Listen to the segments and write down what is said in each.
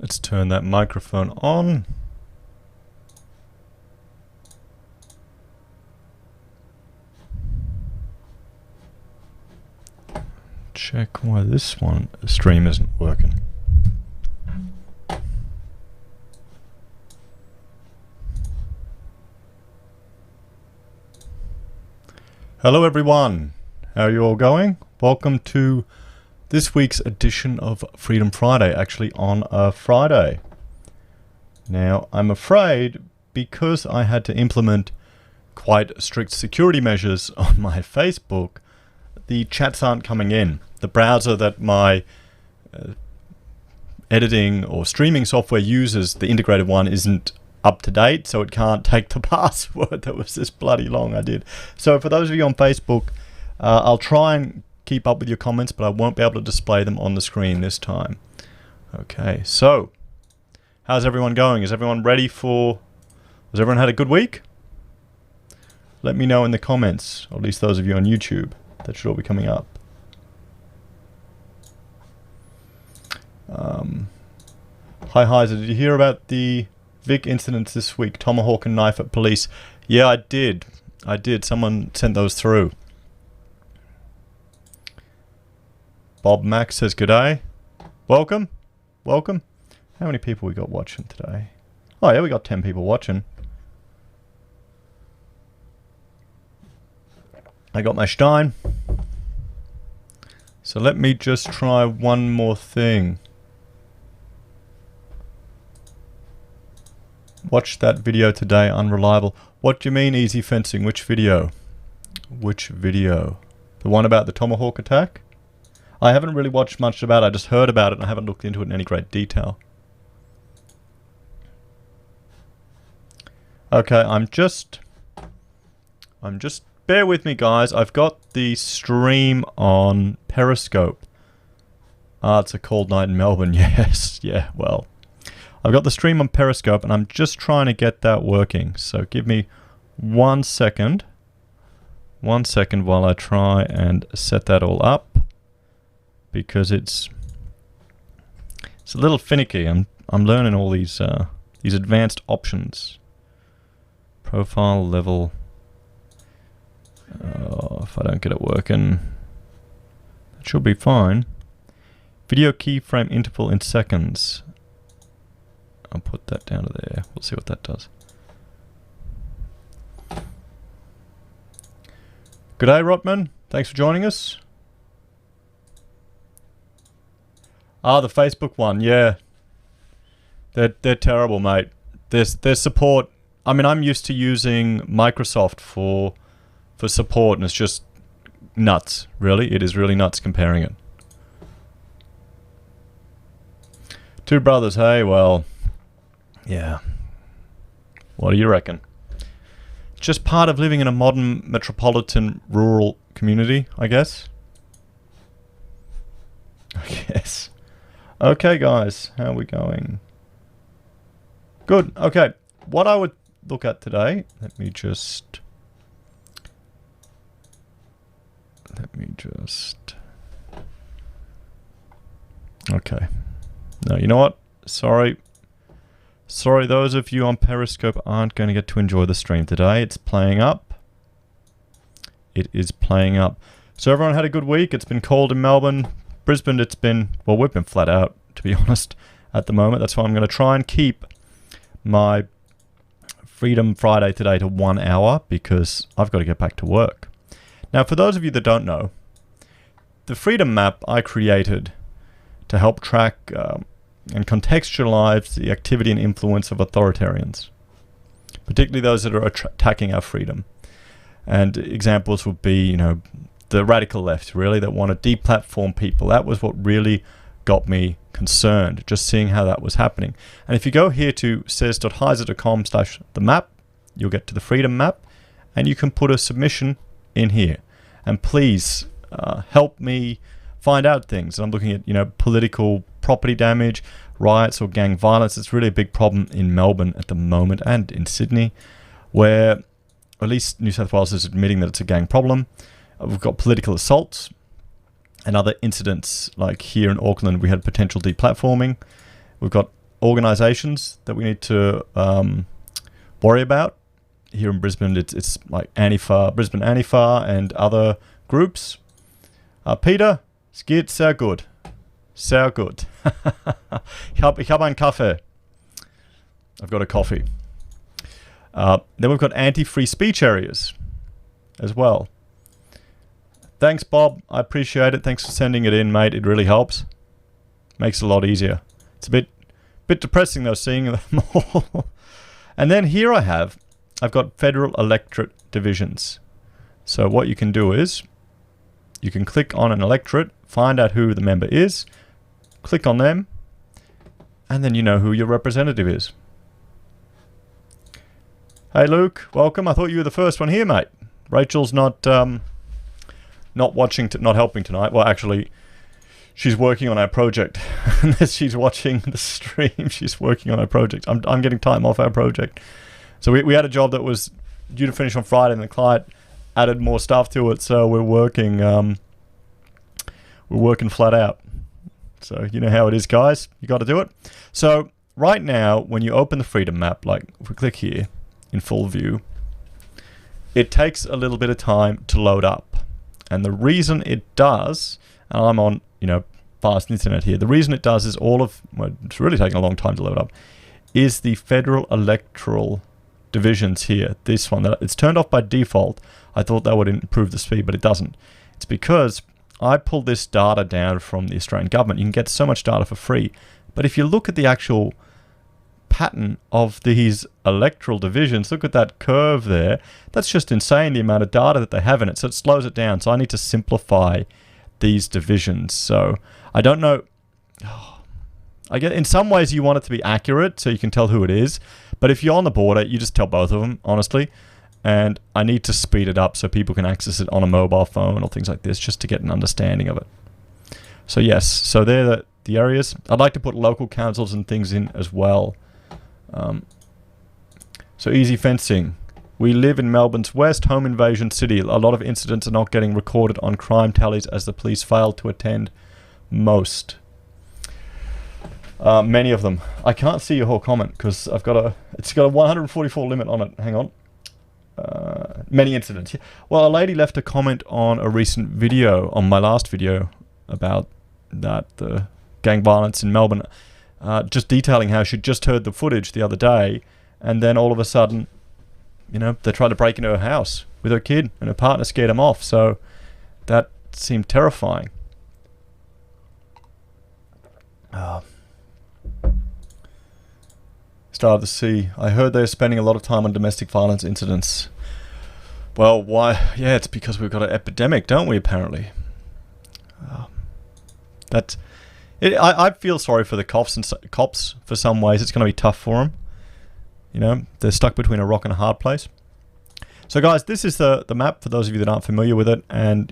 Let's turn that microphone on. Check why this stream isn't working. Hello everyone, how are you all going? Welcome to this week's edition of Freedom Friday, actually on a Friday. Now, I'm afraid because I had to implement quite strict security measures on my Facebook, the chats aren't coming in. The browser that my editing or streaming software uses, the integrated one, isn't up to date, so it can't take the password that was this bloody long I did. So for those of you on Facebook, I'll try and keep up with your comments, but I won't be able to display them on the screen this time. Okay, so how's everyone going? Is everyone ready for... Has everyone had a good week? Let me know in the comments, or at least those of you on YouTube. That should all be coming up. Hi Heise, did you hear about the Vic incidents this week? Tomahawk and knife at police. Yeah, I did. Someone sent those through. Bob Max says g'day. Welcome. Welcome. How many people we got watching today? Oh yeah, we got 10 people watching. I got my Stein. So let me just try one more thing. Watch that video today, unreliable. What do you mean easy fencing? Which video? Which video? The one about the Tomahawk attack? I haven't really watched much about it. I just heard about it and I haven't looked into it in any great detail. Okay, I'm just bear with me guys. I've got the stream on Periscope. Ah, it's a cold night in Melbourne. Yes, yeah, well. I've got the stream on Periscope and I'm just trying to get that working. So give me 1 second. 1 second while I try and set that all up. Because it's a little finicky. I'm learning all these advanced options. Profile level. If I don't get it working, it should be fine. Video keyframe interval in seconds. I'll put that down to there. We'll see what that does. G'day, Rotman. Thanks for joining us. Ah, the Facebook one, yeah. They're terrible, mate. Their support. I mean, I'm used to using Microsoft for support, and it's just nuts. Really, it is really nuts comparing it. Two brothers. Hey, well, yeah. What do you reckon? Just part of living in a modern metropolitan rural community, I guess. Okay, guys, how are we going? Good. Okay, what I would look at today, let me just... Okay. No, you know what? Sorry, those of you on Periscope aren't going to get to enjoy the stream today. It's playing up. It is playing up. So everyone had a good week. It's been cold in Melbourne. Brisbane, it's been, well, we've been flat out, to be honest, at the moment. That's why I'm going to try and keep my Freedom Friday today to 1 hour because I've got to get back to work. Now, for those of you that don't know, the Freedom Map I created to help track and contextualize the activity and influence of authoritarians, particularly those that are attacking our freedom. And examples would be, you know, the radical left, really, that want to deplatform people. That was what really got me concerned, just seeing how that was happening. And if you go here to says.heise.com/the map, you'll get to the Freedom Map, and you can put a submission in here. And please help me find out things. And I'm looking at, you know, political property damage, riots or gang violence. It's really a big problem in Melbourne at the moment and in Sydney, where at least New South Wales is admitting that it's a gang problem. We've got political assaults and other incidents, like here in Auckland we had potential deplatforming. We've got organisations that we need to worry about. Here in Brisbane, it's like Antifa, Brisbane Antifa and other groups. Peter, es geht sehr gut. Sehr gut. ich hab einen Kaffee. I've got a coffee. Then we've got anti-free speech areas as well. Thanks, Bob. I appreciate it. Thanks for sending it in, mate. It really helps. Makes it a lot easier. It's a bit depressing, though, seeing them all. And then here I've got federal electorate divisions. So what you can do is you can click on an electorate, find out who the member is, click on them, and then you know who your representative is. Hey Luke, welcome. I thought you were the first one here, mate. Rachel's not watching, not helping tonight. Well, actually, she's working on our project. Unless she's watching the stream, she's working on our project. I'm getting time off our project. So we had a job that was due to finish on Friday, and the client added more stuff to it. So we're working flat out. So you know how it is, guys. You got to do it. So right now, when you open the Freedom Map, like if we click here in full view, it takes a little bit of time to load up. And the reason it does, and I'm on, fast internet here, the reason it does is it's really taking a long time to load up, is the federal electoral divisions here. This one, it's turned off by default. I thought that would improve the speed, but it doesn't. It's because I pulled this data down from the Australian government. You can get so much data for free. But if you look at the actual pattern of these electoral divisions, look at that curve there. That's just insane, the amount of data that they have in it. So it slows it down. So I need to simplify these divisions. So I don't know. I get in some ways you want it to be accurate so you can tell who it is. But if you're on the border, you just tell both of them, honestly. And I need to speed it up so people can access it on a mobile phone or things like this, just to get an understanding of it. So yes, so they're the areas. I'd like to put local councils and things in as well. So easy fencing. We live in Melbourne's West, home invasion city. A lot of incidents are not getting recorded on crime tallies as the police fail to attend most. Many of them. I can't see your whole comment because it's got a 144 limit on it. Hang on. Many incidents. Well, a lady left a comment on a recent video, on my last video, about the gang violence in Melbourne, just detailing how she'd just heard the footage the other day, and then all of a sudden, they tried to break into her house with her kid, and her partner scared him off. So that seemed terrifying. Started to see. I heard they're spending a lot of time on domestic violence incidents. Well, why? Yeah, it's because we've got an epidemic, don't we, apparently? I feel sorry for the cops for some ways. It's going to be tough for them. They're stuck between a rock and a hard place. So, guys, this is the map for those of you that aren't familiar with it. And,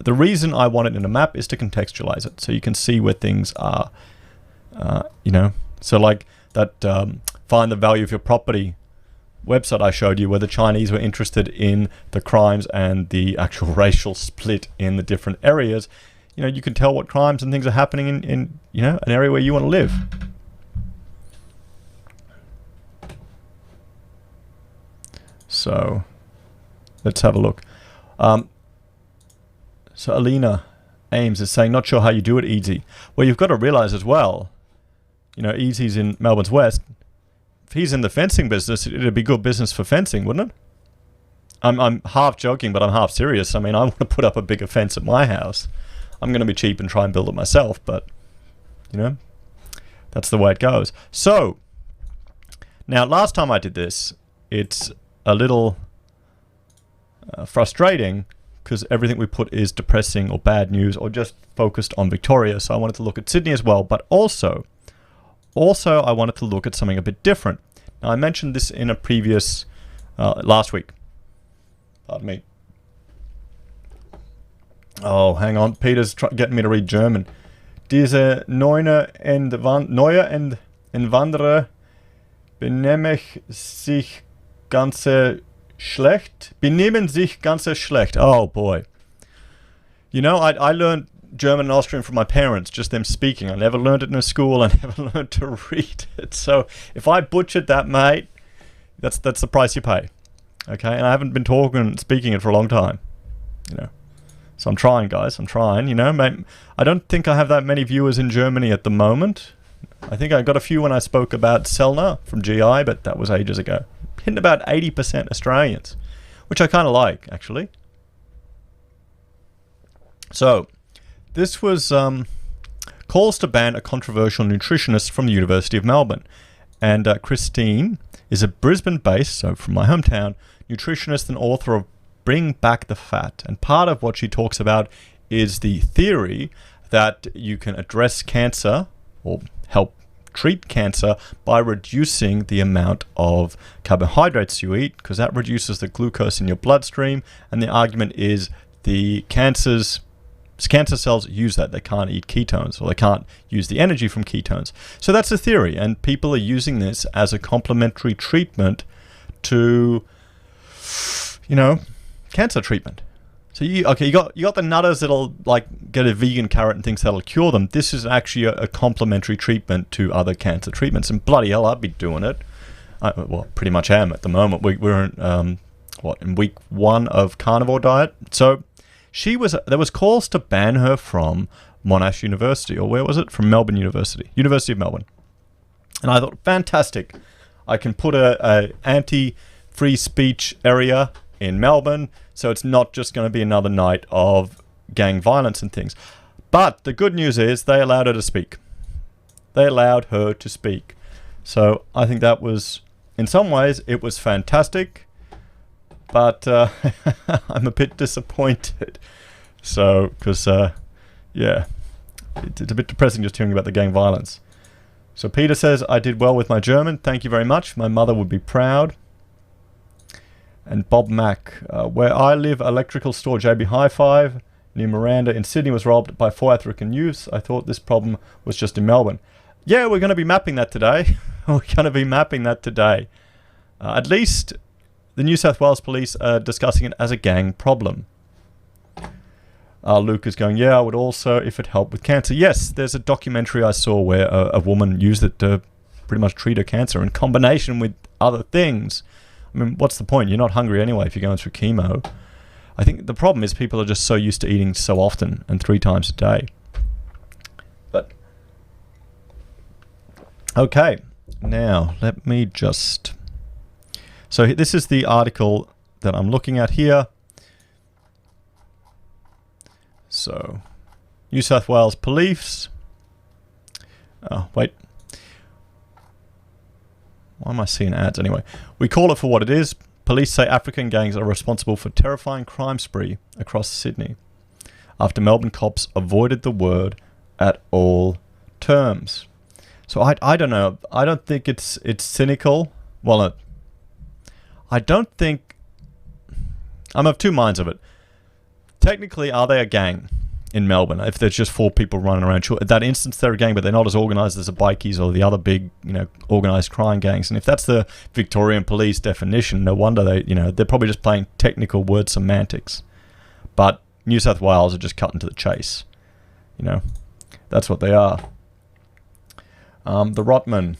the reason I want it in a map is to contextualize it so you can see where things are. So like that find the value of your property website I showed you, where the Chinese were interested in the crimes and the actual racial split in the different areas. You can tell what crimes and things are happening in an area where you want to live. So let's have a look. So Alina Ames is saying, not sure how you do it, Easy. Well, you've got to realize as well, Easy's in Melbourne's West. If he's in the fencing business, it'd be good business for fencing, wouldn't it? I'm half joking, but I'm half serious. I mean, I want to put up a bigger fence at my house. I'm going to be cheap and try and build it myself, but, that's the way it goes. So, now, last time I did this, it's a little frustrating because everything we put is depressing or bad news or just focused on Victoria. So I wanted to look at Sydney as well, but also I wanted to look at something a bit different. Now, I mentioned this in a previous, last week. Pardon me. Oh, hang on. Peter's getting me to read German. Diese neue Einwanderer benehmen sich ganz schlecht. Oh, boy. I learned German and Austrian from my parents, just them speaking. I never learned it in a school. I never learned to read it. So if I butchered that, mate, that's the price you pay. Okay, and I haven't been speaking it for a long time. You know, so I'm trying, guys. I'm trying. You know, mate, I don't think I have that many viewers in Germany at the moment. I think I got a few when I spoke about Selner from GI, but that was ages ago. Hitting about 80% Australians, which I kind of like, actually. So, this was calls to ban a controversial nutritionist from the University of Melbourne. And Christine is a Brisbane-based, so from my hometown, nutritionist and author of Bring Back the Fat. And part of what she talks about is the theory that you can address cancer or help treat cancer by reducing the amount of carbohydrates you eat, because that reduces the glucose in your bloodstream. And the argument is the cancer cells use that. They can't eat ketones, or they can't use the energy from ketones. So that's the theory, and people are using this as a complementary treatment to, you know, cancer treatment. So you got the nutters that'll like get a vegan carrot and thinks that'll cure them. This is actually a complementary treatment to other cancer treatments, and bloody hell, I'd be doing it. Well, pretty much am at the moment. We're in week 1 of carnivore diet. So there was calls to ban her from Monash University, or where was it? From Melbourne University of Melbourne. And I thought, fantastic. I can put a anti-free speech area in Melbourne, so it's not just going to be another night of gang violence and things. But the good news is they allowed her to speak. So I think that was, in some ways, it was fantastic. But I'm a bit disappointed. So, because, yeah, it's a bit depressing just hearing about the gang violence. So Peter says, I did well with my German. Thank you very much. My mother would be proud. And Bob Mack, where I live, electrical store JB Hi-Fi near Miranda in Sydney was robbed by 4 African youths. I thought this problem was just in Melbourne. Yeah, we're going to be mapping that today. At least the New South Wales police are discussing it as a gang problem. Luke is going, yeah, I would also if it helped with cancer. Yes, there's a documentary I saw where a woman used it to pretty much treat her cancer in combination with other things. I mean, what's the point? You're not hungry anyway if you're going through chemo. I think the problem is people are just so used to eating so often and 3 times a day. But, okay, now let me just... So this is the article that I'm looking at here. So, New South Wales Police. Oh, wait. Why am I seeing ads anyway? We call it for what it is. Police say African gangs are responsible for terrifying crime spree across Sydney after Melbourne cops avoided the word at all terms. So I don't know. I don't think it's cynical. Well, I don't think... I'm of two minds of it. Technically, are they a gang in Melbourne? If there's just 4 people running around, sure, at that instance they're a gang, but they're not as organised as the bikies or the other big, organised crime gangs. And if that's the Victorian police definition, no wonder they're probably just playing technical word semantics. But New South Wales are just cutting to the chase. That's what they are. The Rotman.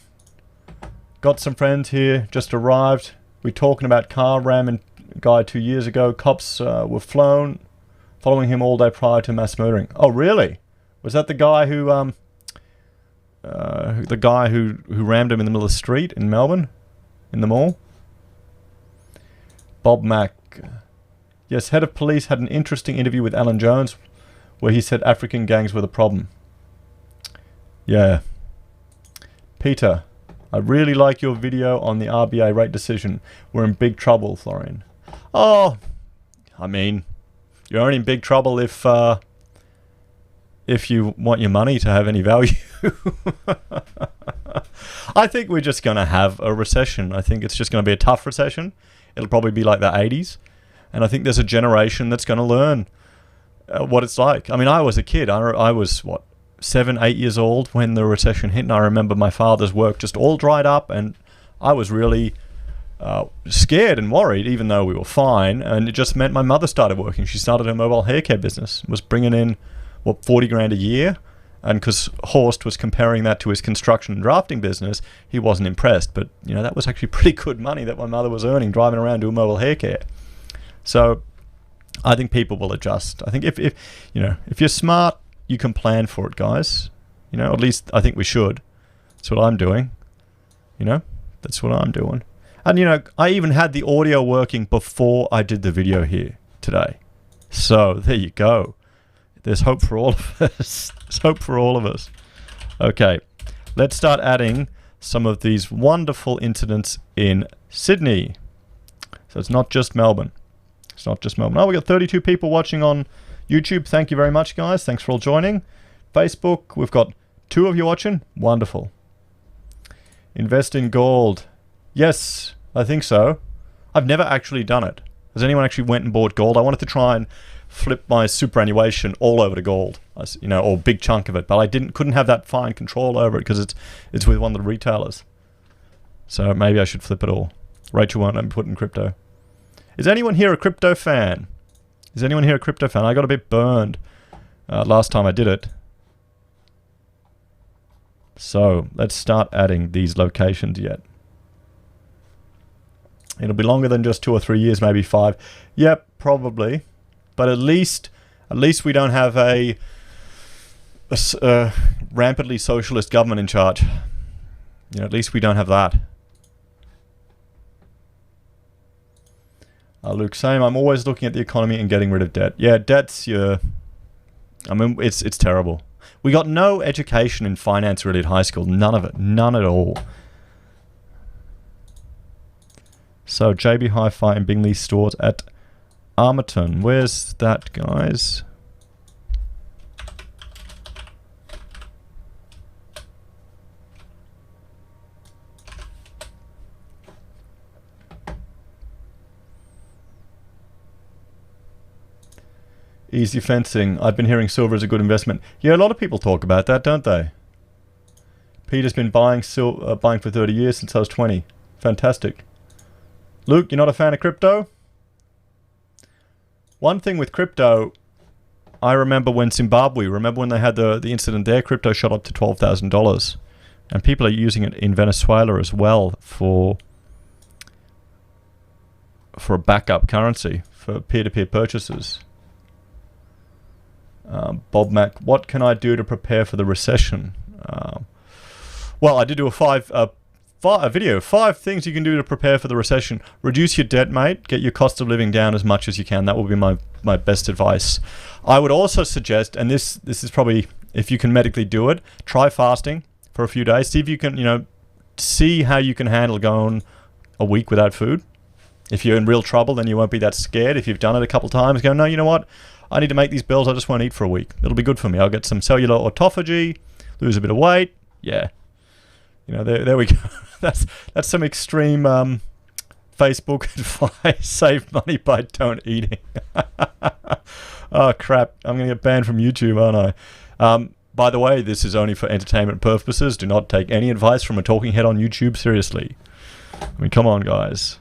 Got some friends here, just arrived. We're talking about car ramming guy 2 years ago. Cops were flown, following him all day prior to mass murdering. Oh, really? Was that the guy who rammed him in the middle of the street in Melbourne, in the mall? Bob Mack. Yes, head of police had an interesting interview with Alan Jones, where he said African gangs were the problem. Yeah. Peter, I really like your video on the RBA rate decision. We're in big trouble, Florian. Oh, I mean, you're only in big trouble if you want your money to have any value. I think we're just going to have a recession. I think it's just going to be a tough recession. It'll probably be like the 80s. And I think there's a generation that's going to learn what it's like. I mean, I was a kid. I was, 7, 8 years old when the recession hit. And I remember my father's work just all dried up. And I was really scared and worried, even though we were fine. And it just meant my mother started working. She started her mobile hair care business. Was bringing in, what, 40 grand a year? And because Horst was comparing that to his construction and drafting business, he wasn't impressed. But, you know, that was actually pretty good money that my mother was earning driving around doing mobile hair care. So I think people will adjust. I think if you know, if you're smart, you can plan for it, guys. You know, at least I think we should. That's what I'm doing. You know, that's what I'm doing. And, you know, I even had the audio working before I did the video here today. So there you go. There's hope for all of us. There's hope for all of us. Okay, let's start adding some of these wonderful incidents in Sydney. So it's not just Melbourne. It's not just Melbourne. Oh, we got 32 people watching on YouTube. Thank you very much, guys. Thanks for all joining. Facebook, we've got 2 of you watching. Wonderful. Invest in gold. Yes, I think so. I've never actually done it. Has anyone actually went and bought gold? I wanted to try and flip my superannuation all over to gold, you know, or a big chunk of it, but I couldn't have that fine control over it because it's with one of the retailers. So maybe I should flip it all. Rachel won't let me put in crypto. Is anyone here a crypto fan? Is anyone here a crypto fan? I got a bit burned last time I did it. So let's start adding these locations yet. It'll be longer than just 2 or 3 years, maybe 5. Yep, probably. But at least we don't have a rampantly socialist government in charge. You know, at least we don't have that. Luke, same. I'm always looking at the economy and getting rid of debt. Yeah, debt's I mean, it's terrible. We got no education in finance really at high school. None of it. None at all. So, JB Hi-Fi and Bingley stores at Armaton. Where's that, guys? Easy fencing. I've been hearing silver is a good investment. Yeah, a lot of people talk about that, don't they? Peter's been buying for 30 years since I was 20. Fantastic. Luke, you're not a fan of crypto? One thing with crypto, I remember when remember when they had the incident there, crypto shot up to $12,000. And people are using it in Venezuela as well for a backup currency for peer-to-peer purchases. Bob Mack, what can I do to prepare for the recession? Well, I did do a video, 5 things you can do to prepare for the recession. Reduce your debt, mate. Get your cost of living down as much as you can. That will be my best advice. I would also suggest, and this is probably, if you can medically do it, try fasting for a few days. See if you can, you know, see how you can handle going a week without food. If you're in real trouble, then you won't be that scared. If you've done it a couple times, go, no, you know what? I need to make these bills. I just won't eat for a week. It'll be good for me. I'll get some cellular autophagy, lose a bit of weight. Yeah. You know, there we go. That's some extreme Facebook advice. Save money by don't eating. Oh, crap. I'm going to get banned from YouTube, aren't I? By the way, this is only for entertainment purposes. Do not take any advice from a talking head on YouTube seriously. I mean, come on, guys.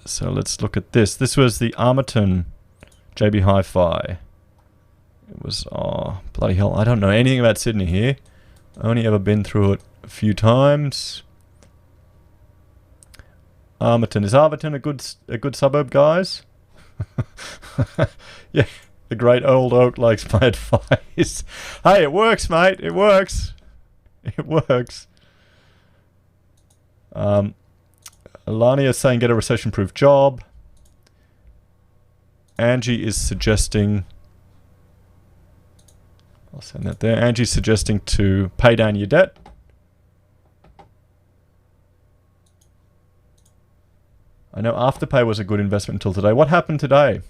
So let's look at this. This was the Armaton JB Hi-Fi. It was, oh, bloody hell. I don't know anything about Sydney here. Only ever been through it a few times. Armaton. Is Armaton a good suburb, guys? Yeah, the great old oak likes my advice. Hey, it works, mate. It works. It works. Alania is saying get a recession-proof job. Angie is suggesting... I'll send that there. Angie's suggesting to pay down your debt. I know Afterpay was a good investment until today. What happened today?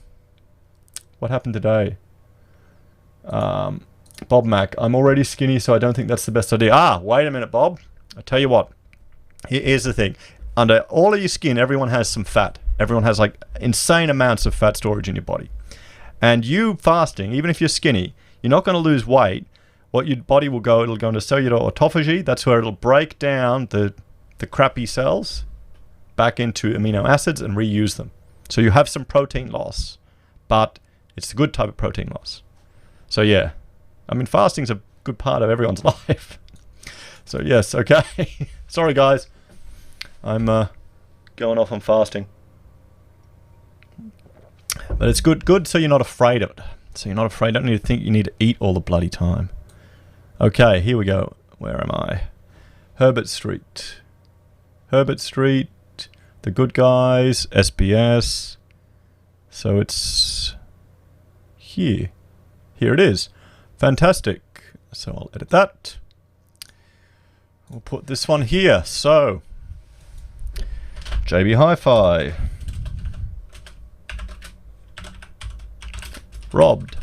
What happened today? Bob Mack. I'm already skinny, so I don't think that's the best idea. Ah, wait a minute, Bob. I tell you what. Here's the thing. Under all of your skin, everyone has some fat. Everyone has like insane amounts of fat storage in your body. And you fasting, even if you're skinny, you're not going to lose weight. What your body will go, it'll go into cellular autophagy. That's where it'll break down the crappy cells back into amino acids and reuse them. So you have some protein loss, but It's the good type of protein loss. So yeah, I mean, fasting's a good part of everyone's life. So yes, okay. Sorry guys, I'm going off on fasting. But it's good so you're not afraid of it. So you're not afraid, don't need to think you need to eat all the bloody time. Okay, here we go. Where am I? Herbert Street. Herbert Street, The Good Guys, SBS. So it's here. Here it is. Fantastic. So I'll edit that. We'll put this one here. So, JB Hi-Fi. Robbed.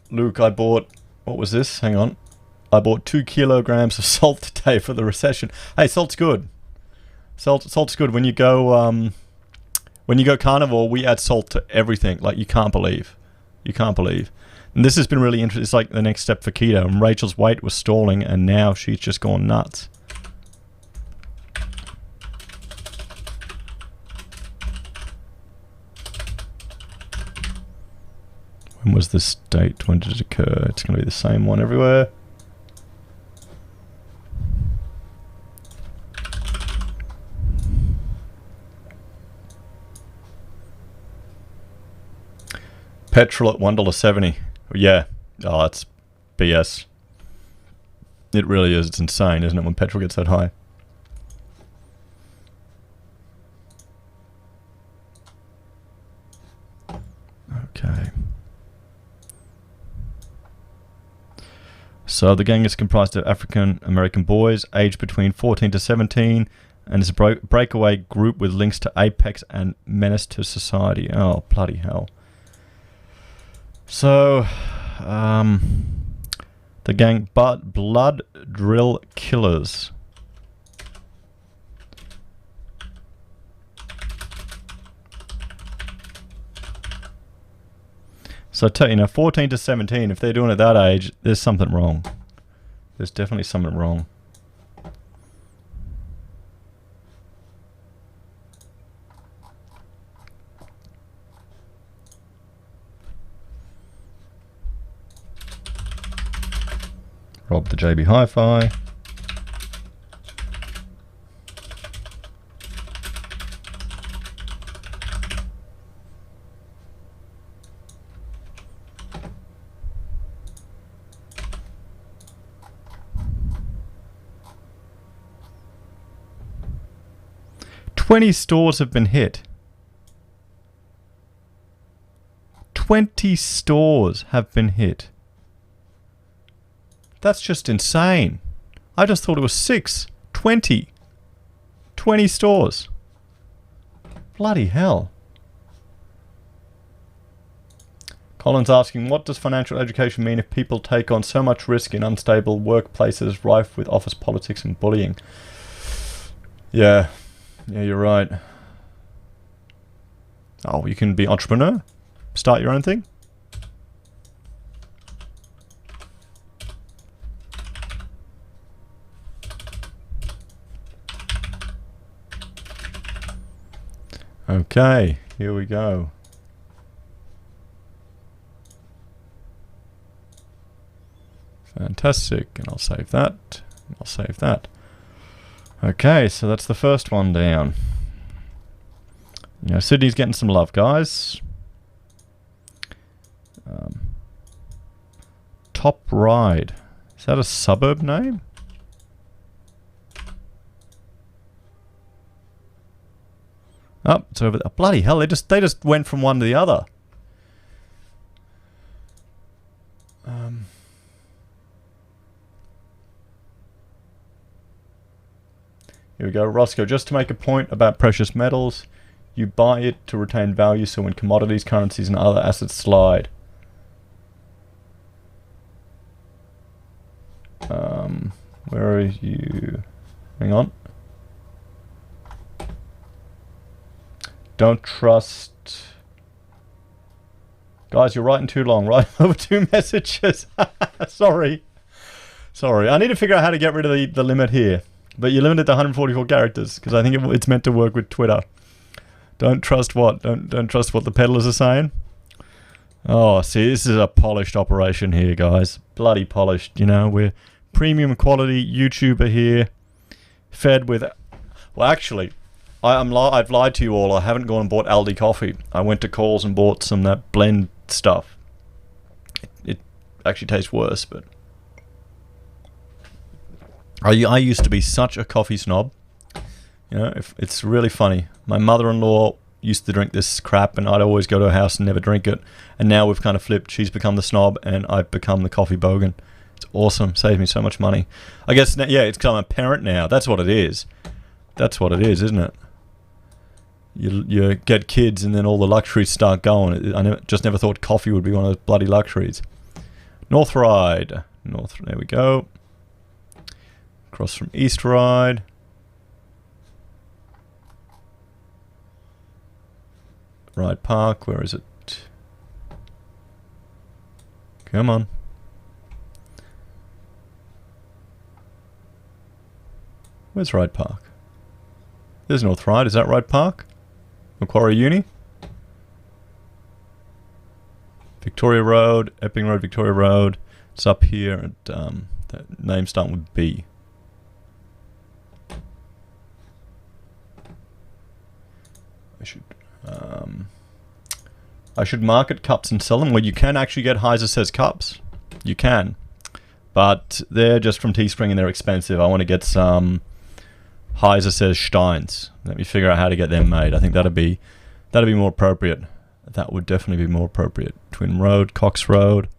Luke, I bought, what was this? Hang on. I bought 2 kilograms of salt today for the recession. Hey, salt's good. Salt's good. When you go carnivore, we add salt to everything. Like, you can't believe. You can't believe. And this has been really interesting. It's like the next step for keto. And Rachel's weight was stalling, and now she's just gone nuts. When was this date? When did it occur? It's going to be the same one everywhere. Petrol at $1.70. Yeah. Oh, that's BS. It really is. It's insane, isn't it, when petrol gets that high? Okay. So the gang is comprised of African American boys aged between 14 to 17 and is a breakaway group with links to Apex and Menace to Society. Oh, bloody hell. So, the gang Blood Drill Killers. So I tell you, 14 to 17, if they're doing it at that age, there's something wrong. There's definitely something wrong. Rob the JB Hi-Fi. "20 stores have been hit. 20 stores have been hit. That's just insane. I just thought it was 6. 20. 20 stores. Bloody hell. Colin's asking, what does financial education mean if people take on so much risk in unstable workplaces rife with office politics and bullying? Yeah. Yeah, you're right. Oh, you can be entrepreneur? Start your own thing? Okay, here we go. Fantastic, and I'll save that. I'll save that. Okay, so that's the first one down. You know, Sydney's getting some love, guys. Top Ride. Is that a suburb name? Oh, it's over there. Oh, bloody hell, they just went from one to the other. Here we go. Roscoe, just to make a point about precious metals, you buy it to retain value so when commodities, currencies and other assets slide. Where are you? Hang on. Don't trust... Guys, you're writing too long. Write over 2 messages. Sorry. Sorry. I need to figure out how to get rid of the limit here. But you're limited to 144 characters because I think it's meant to work with Twitter. Don't trust what? Don't trust what the peddlers are saying. Oh, see, this is a polished operation here, guys. Bloody polished. You know, we're premium quality YouTuber here, fed with. Well, actually, I've lied to you all. I haven't gone and bought Aldi coffee. I went to Coles and bought some that blend stuff. It actually tastes worse, but I used to be such a coffee snob. You know, it's really funny. My mother-in-law used to drink this crap, and I'd always go to her house and never drink it. And now we've kind of flipped. She's become the snob, and I've become the coffee bogan. It's awesome. Saves me so much money. I guess, yeah, it's because I'm a parent now. That's what it is. That's what it is, isn't it? You get kids, and then all the luxuries start going. I just never thought coffee would be one of those bloody luxuries. North Ryde. There we go. Across from East Ryde. Ryde Park, where is it? Come on. Where's Ryde Park? There's North Ryde. Is that Ryde Park? Macquarie Uni? Victoria Road, Epping Road, Victoria Road. It's up here at that name starting with B. I should market cups and sell them. Well, you can actually get Heise Says cups. You can. But they're just from Teespring and they're expensive. I want to get some Heise Says Steins. Let me figure out how to get them made. I think that'd be more appropriate. That would definitely be more appropriate. Twin Road, Cox Road.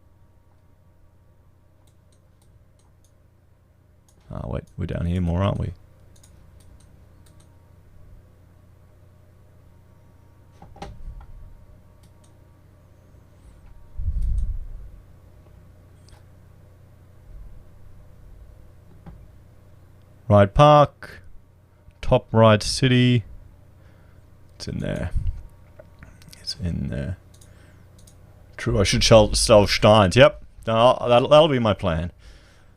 Oh, wait. We're down here more, aren't we? Ryde Park, Top Ryde City. It's in there. It's in there. True, I should sell Steins. Yep, no, that'll be my plan.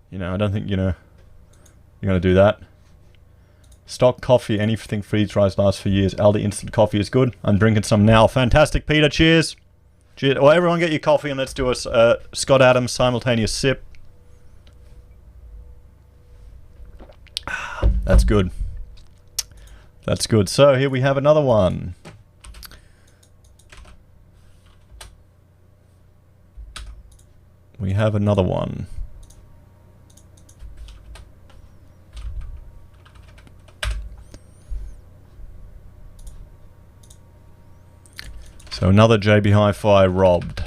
You know, I don't think, you know, you're going to do that. Stock coffee, anything freeze-dries lasts for years. Aldi instant coffee is good. I'm drinking some now. Fantastic, Peter. Cheers. Cheers. Well, everyone get your coffee and let's do a Scott Adams simultaneous sip. That's good. That's good. So here we have another one. We have another one. So another JB Hi-Fi robbed.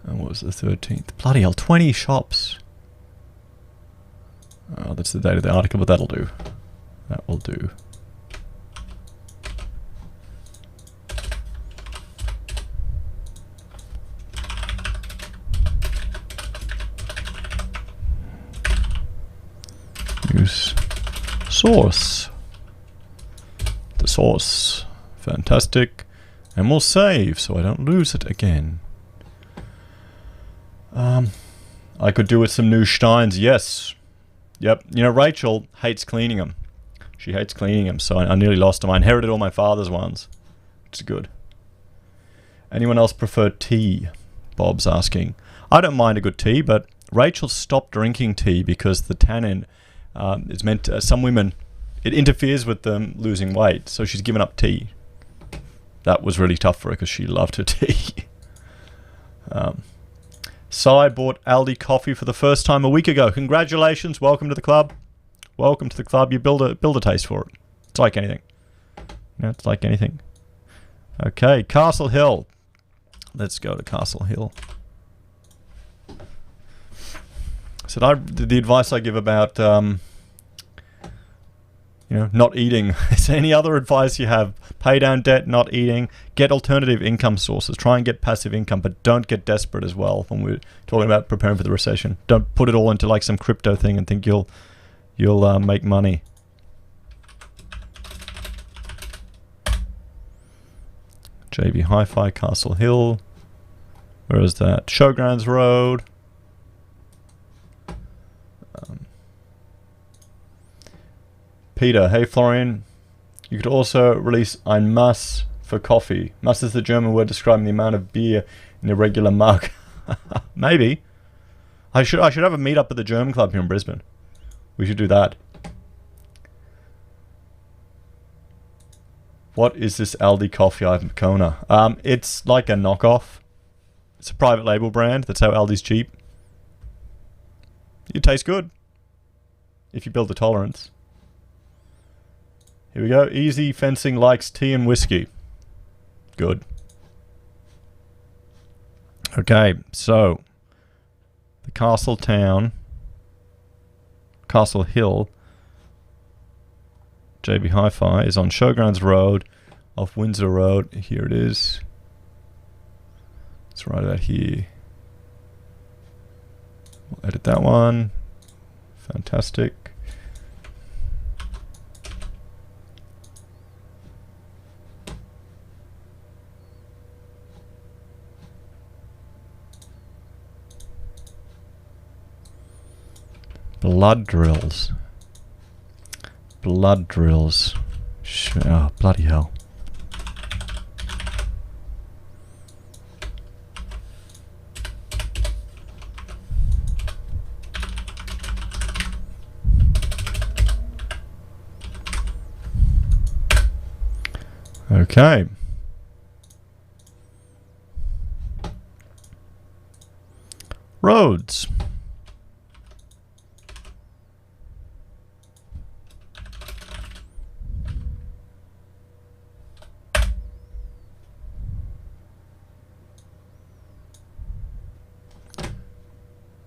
And what was the 13th? Bloody hell, 20 shops. Oh, that's the date of the article, but that'll do. That will do. Use source. The source. Fantastic. And we'll save so I don't lose it again. I could do with some new Steins, yes. Yep, you know, Rachel hates cleaning them. She hates cleaning them, so I nearly lost them. I inherited all my father's ones, which is good. Anyone else prefer tea? Bob's asking. I don't mind a good tea, but Rachel stopped drinking tea because the tannin is meant to, some women, it interferes with them losing weight, so she's given up tea. That was really tough for her because she loved her tea. Sai bought Aldi coffee for the first time a week ago. Congratulations. Welcome to the club. Welcome to the club. You build a taste for it. It's like anything. You know, it's like anything. Okay, Castle Hill. Let's go to Castle Hill. So the advice I give about, you know, not eating. Is there any other advice you have? Pay down debt, not eating. Get alternative income sources. Try and get passive income, but don't get desperate as well when we're talking about preparing for the recession. Don't put it all into like some crypto thing and think you'll make money. JB Hi-Fi, Castle Hill. Where is that? Showgrounds Road. Peter, hey Florian. You could also release ein Mass for coffee. Mass is the German word describing the amount of beer in a regular mug. Maybe. I should have a meetup at the German club here in Brisbane. We should do that. What is this Aldi coffee I have in Kona? It's like a knockoff. It's a private label brand. That's how Aldi's cheap. It tastes good. If you build the tolerance. Here we go. Easy Fencing likes tea and whiskey. Good. Okay, so the Castle Hill JB Hi-Fi is on Showgrounds Road off Windsor Road. Here it is. It's right about here. We'll edit that one. Fantastic. Blood drills. Blood drills. Oh, bloody hell. Okay. Roads.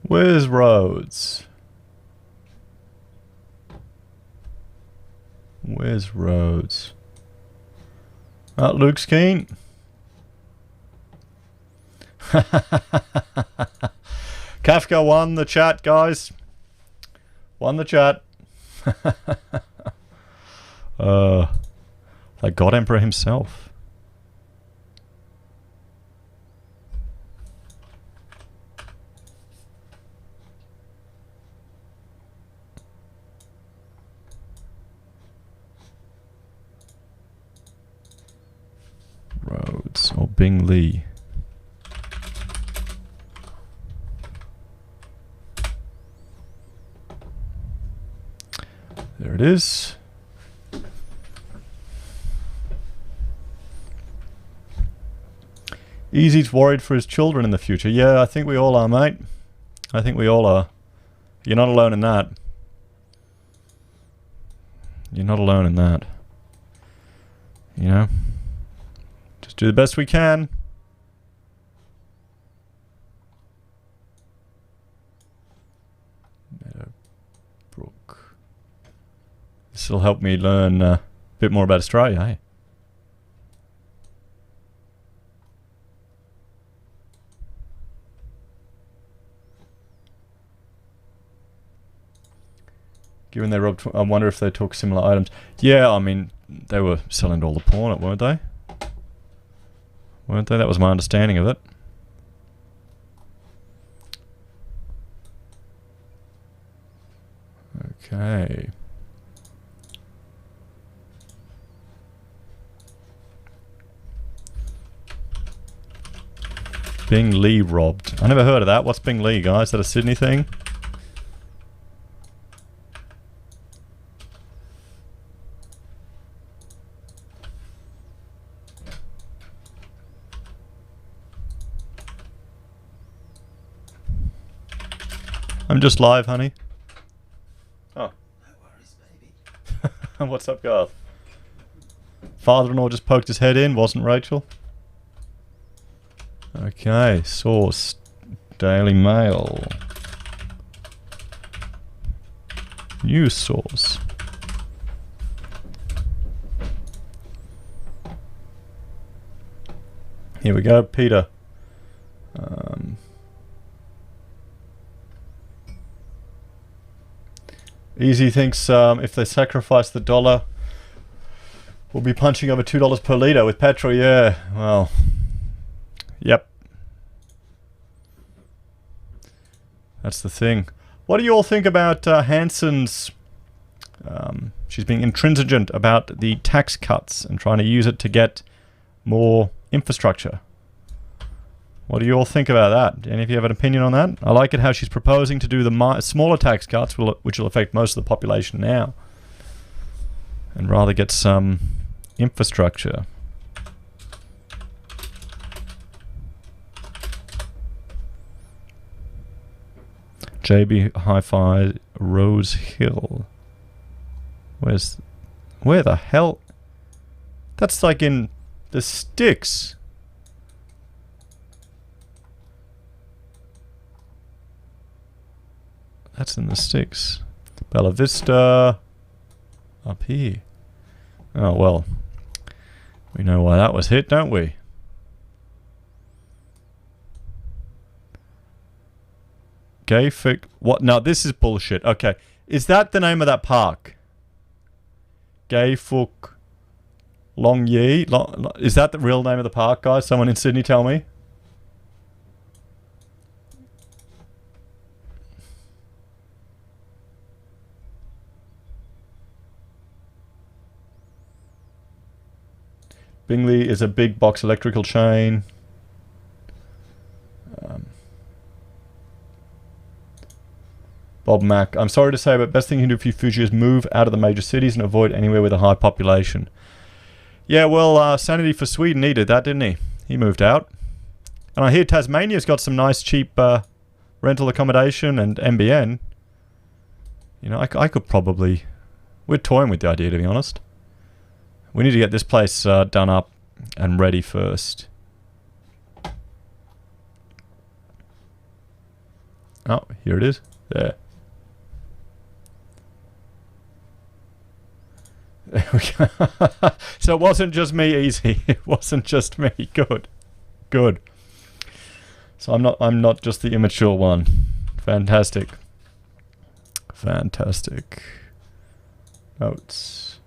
Where's roads? Where's roads? Luke's keen. Kafka won the chat, guys. Won the chat. The God Emperor himself. Roads or Bing Lee. There it is. Easy's worried for his children in the future. Yeah, I think we all are, mate. I think we all are. You're not alone in that. You're not alone in that. You know? Just do the best we can. Meadowbrook. This will help me learn a bit more about Australia, hey? Given they robbed, I wonder if they took similar items. Yeah, I mean, they were selling all the porn, weren't they? Weren't they? That was my understanding of it. Okay. Bing Lee robbed. I never heard of that. What's Bing Lee, guys? Is that a Sydney thing? I'm just live, honey. Oh. No worries, baby. What's up, Garth? Father-in-law just poked his head in, wasn't Rachel? Okay, source. Daily Mail. News source. Here we go, Peter. Easy thinks if they sacrifice the dollar We'll be punching over $2 per litre with petrol, yeah. Well, yep. That's the thing. What do you all think about Hanson's... she's being intransigent about the tax cuts and trying to use it to get more infrastructure. What do you all think about that? Any of you have an opinion on that? I like it how she's proposing to do the smaller tax cuts, which will affect most of the population now, and rather get some infrastructure. JB Hi-Fi Rose Hill. Where the hell? That's like in the sticks. That's in the sticks. Bella Vista. Up here. Oh, well. We know why that was hit, don't we? Gayfik. What? No, this is bullshit. Okay. Is that the name of that park? Gayfuk Long Yi? Is that the real name of the park, guys? Someone in Sydney tell me. Bingley is a big box electrical chain. Bob Mack. I'm sorry to say, but best thing you can do for your future is move out of the major cities and avoid anywhere with a high population. Yeah, well, Sanity for Sweden needed that, didn't he? He moved out. And I hear Tasmania's got some nice cheap rental accommodation and MBN. You know, I could probably... We're toying with the idea, to be honest. We need to get this place done up and ready first. Oh, here it is. There. There we go. So it wasn't just me, easy. It wasn't just me. Good. Good. So I'm not just the immature one. Fantastic. Fantastic. Notes.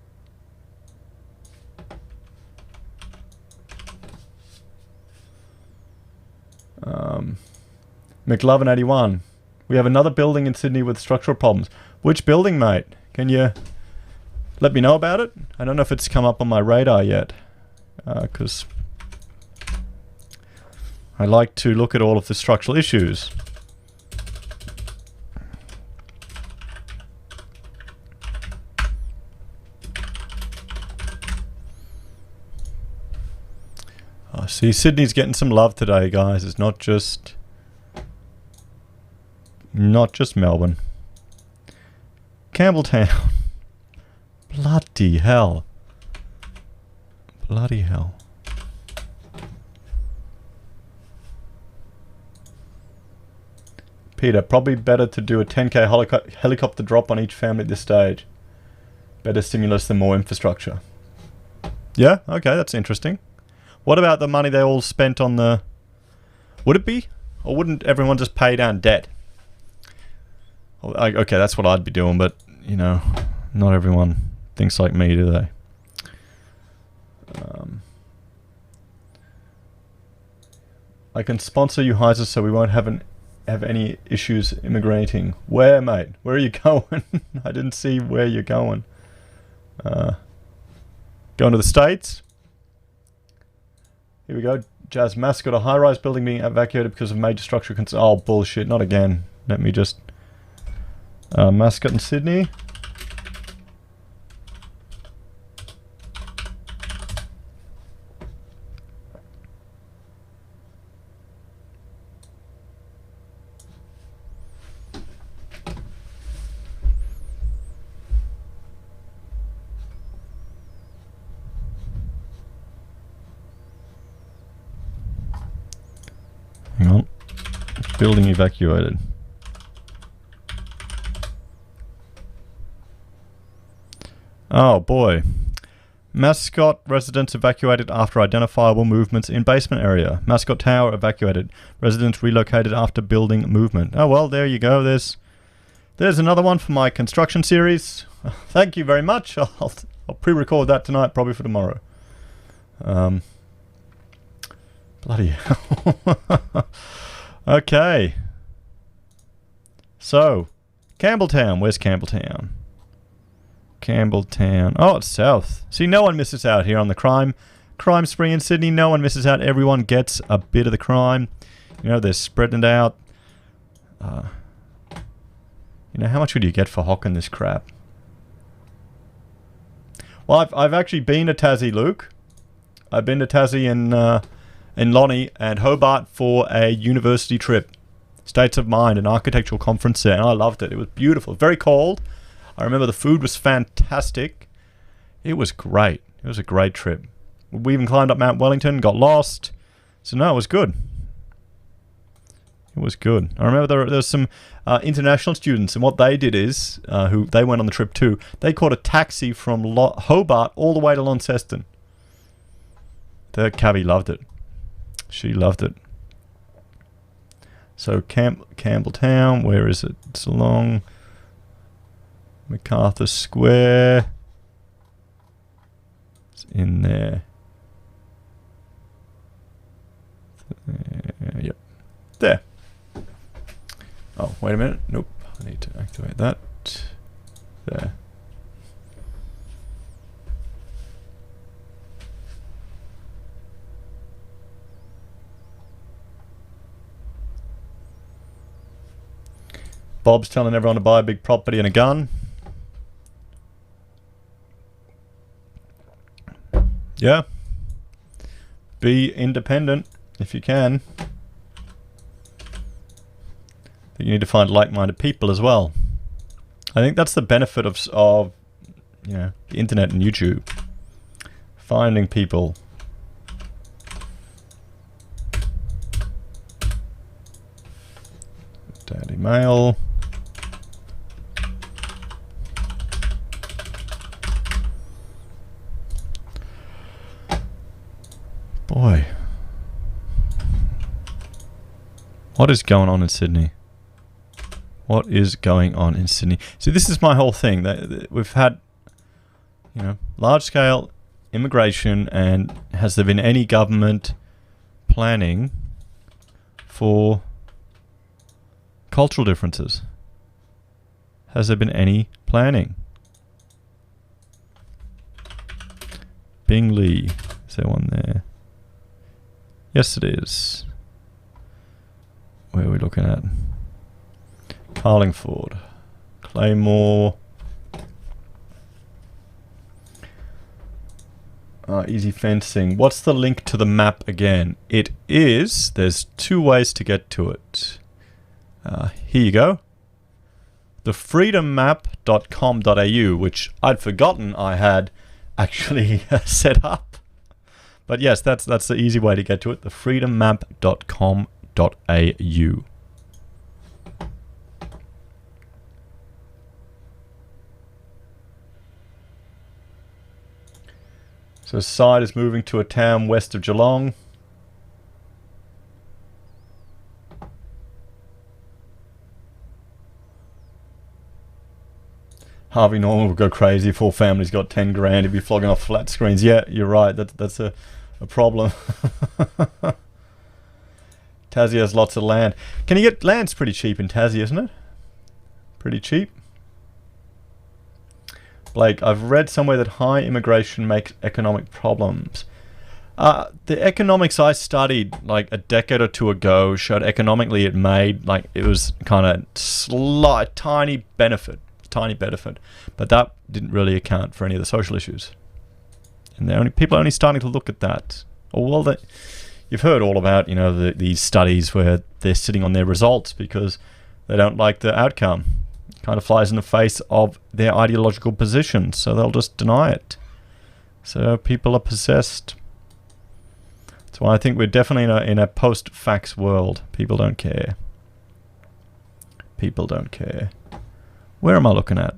McLovin 81. We have another building in Sydney with structural problems. Which building, mate? Can you let me know about it? I don't know if it's come up on my radar yet. Because I like to look at all of the structural issues. Oh, see, Sydney's getting some love today, guys. It's not just Melbourne. Campbelltown. Bloody hell. Bloody hell. Peter, probably better to do a 10k helicopter drop on each family at this stage. Better stimulus than more infrastructure. Yeah, okay, that's interesting. What about the money they all spent on the... Would it be? Or wouldn't everyone just pay down debt? Okay, that's what I'd be doing, but, you know, not everyone thinks like me, do they? I can sponsor you, Heise, so we won't have any issues immigrating. Where, mate? Where are you going? I didn't see where you're going. Going to the States? Here we go. Jazz Mascot, a high-rise building being evacuated because of major structural concerns. Oh, bullshit. Not again. Let me just... Mascot in Sydney. Hang on. Building evacuated. Oh boy. Mascot residents evacuated after identifiable movements in basement area. Mascot Tower evacuated. Residents relocated after building movement. Oh well, there you go. There's another one for my construction series. Thank you very much. I'll pre-record that tonight, probably for tomorrow. Bloody hell. Okay. So, Campbelltown. Where's Campbelltown? Campbelltown. Oh, it's south. See, no one misses out here on the crime spree in Sydney. No one misses out. Everyone gets a bit of the crime. You know, they're spreading it out. You know, how much would you get for hocking this crap? Well, I've actually been to Tassie, Luke. I've been to Tassie in Lonnie and Hobart for a university trip. States of Mind, an architectural conference there, and I loved it. It was beautiful. Very cold. I remember the food was fantastic. It was great. It was a great trip. We even climbed up Mount Wellington, got lost. So no, it was good. It was good. I remember there was some international students, and what they did is, who they went on the trip too, they caught a taxi from Hobart all the way to Launceston. The Cavi loved it. She loved it. So Campbelltown, where is it? It's along MacArthur Square. It's in there. Yep. There. Oh, wait a minute. Nope. I need to activate that. There. Bob's telling everyone to buy a big property and a gun. Yeah. Be independent if you can. But you need to find like-minded people as well. I think that's the benefit of you know, the internet and YouTube. Finding people. Daily Mail. Boy. What is going on in Sydney? What is going on in Sydney? See, this is my whole thing. We've had, you know, large-scale immigration, and has there been any government planning for cultural differences? Has there been any planning? Bingley. Is there one there? Yes, it is. Where are we looking at? Carlingford. Claymore. Easy fencing. What's the link to the map again? It is... There's two ways to get to it. Here you go. thefreedommap.com.au, which I'd forgotten I had actually set up. But yes, that's the easy way to get to it. thefreedommap.com.au. So site is moving to a town west of Geelong. Harvey Norman would go crazy. If all families got 10 grand, he'd be flogging off flat screens. Yeah, you're right. That's a problem. Tassie has lots of land. Can you get land's pretty cheap in Tassie, isn't it? Pretty cheap. Blake, I've read somewhere that high immigration makes economic problems. The economics I studied like a decade or two ago showed economically it made, like, it was kind of slight, tiny benefit, but that didn't really account for any of the social issues. And people are only starting to look at that. Or well, you've heard all about, you know, these studies where they're sitting on their results because they don't like the outcome. It kind of flies in the face of their ideological position, so they'll just deny it. So people are possessed. That's why I think we're definitely in a post-facts world. People don't care. People don't care. Where am I looking at?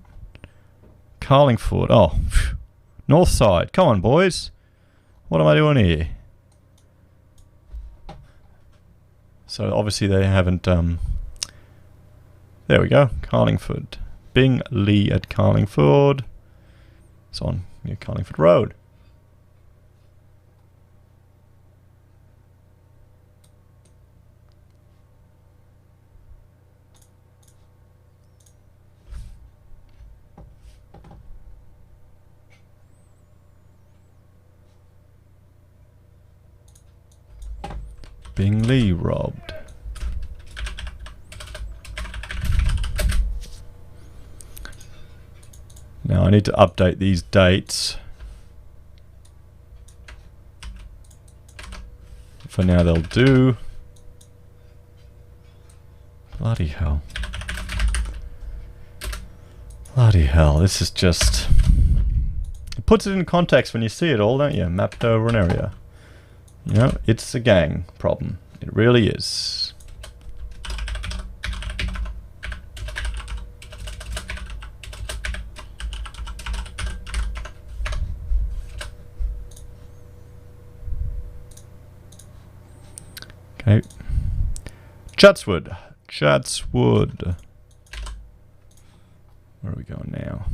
Carlingford. Oh, phew. North side. Come on, boys. What am I doing here? So obviously they haven't... There we go. Carlingford. Bingley at Carlingford. It's on near Carlingford Road. Bingley robbed. Now I need to update these dates. For now they'll do. Bloody hell. Bloody hell, this is just... It puts it in context when you see it all, don't you? Mapped over an area. You know, it's a gang problem. It really is. Okay. Chatswood. Chatswood. Where are we going now?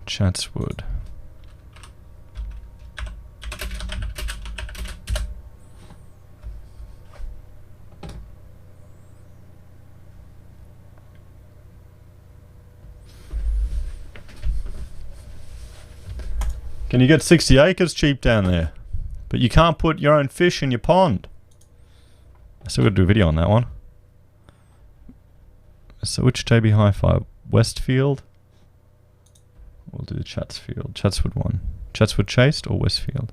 Chatswood. Can you get 60 acres cheap down there? But you can't put your own fish in your pond. I still got to do a video on that one. So which JB Hi-Fi? Westfield? We'll do the Chatsfield. Chatswood one. Chatswood Chased or Westfield?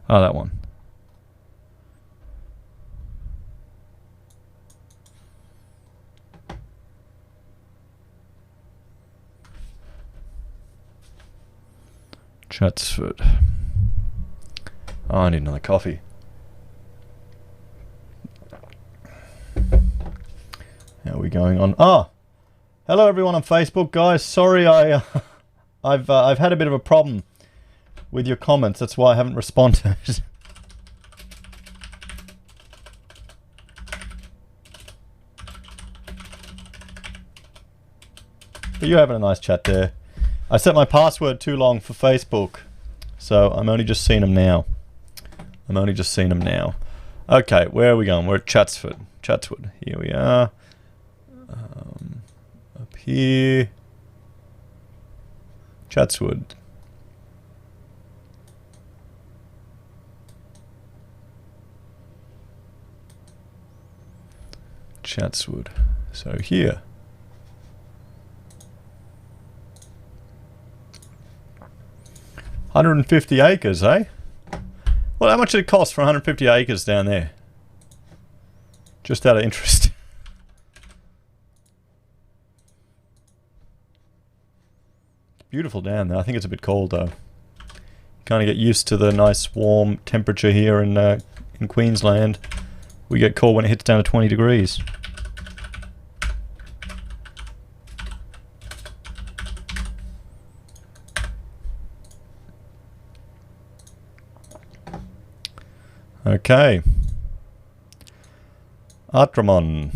Oh, that one. Chatswood. Oh, I need another coffee. How are we going on? Oh, hello everyone on Facebook, guys. Sorry, I've had a bit of a problem with your comments. That's why I haven't responded. But you're having a nice chat there. I set my password too long for Facebook, so I'm only just seeing them now. Okay, where are we going? We're at Chatswood. Here we are. Up here. Chatswood. So here. $150 acres, eh? Well, how much did it cost for 150 acres down there? Just out of interest. Beautiful down there. I think it's a bit cold though. Kind of get used to the nice warm temperature here in Queensland. We get cold when it hits down to 20 degrees. Okay. Artramon.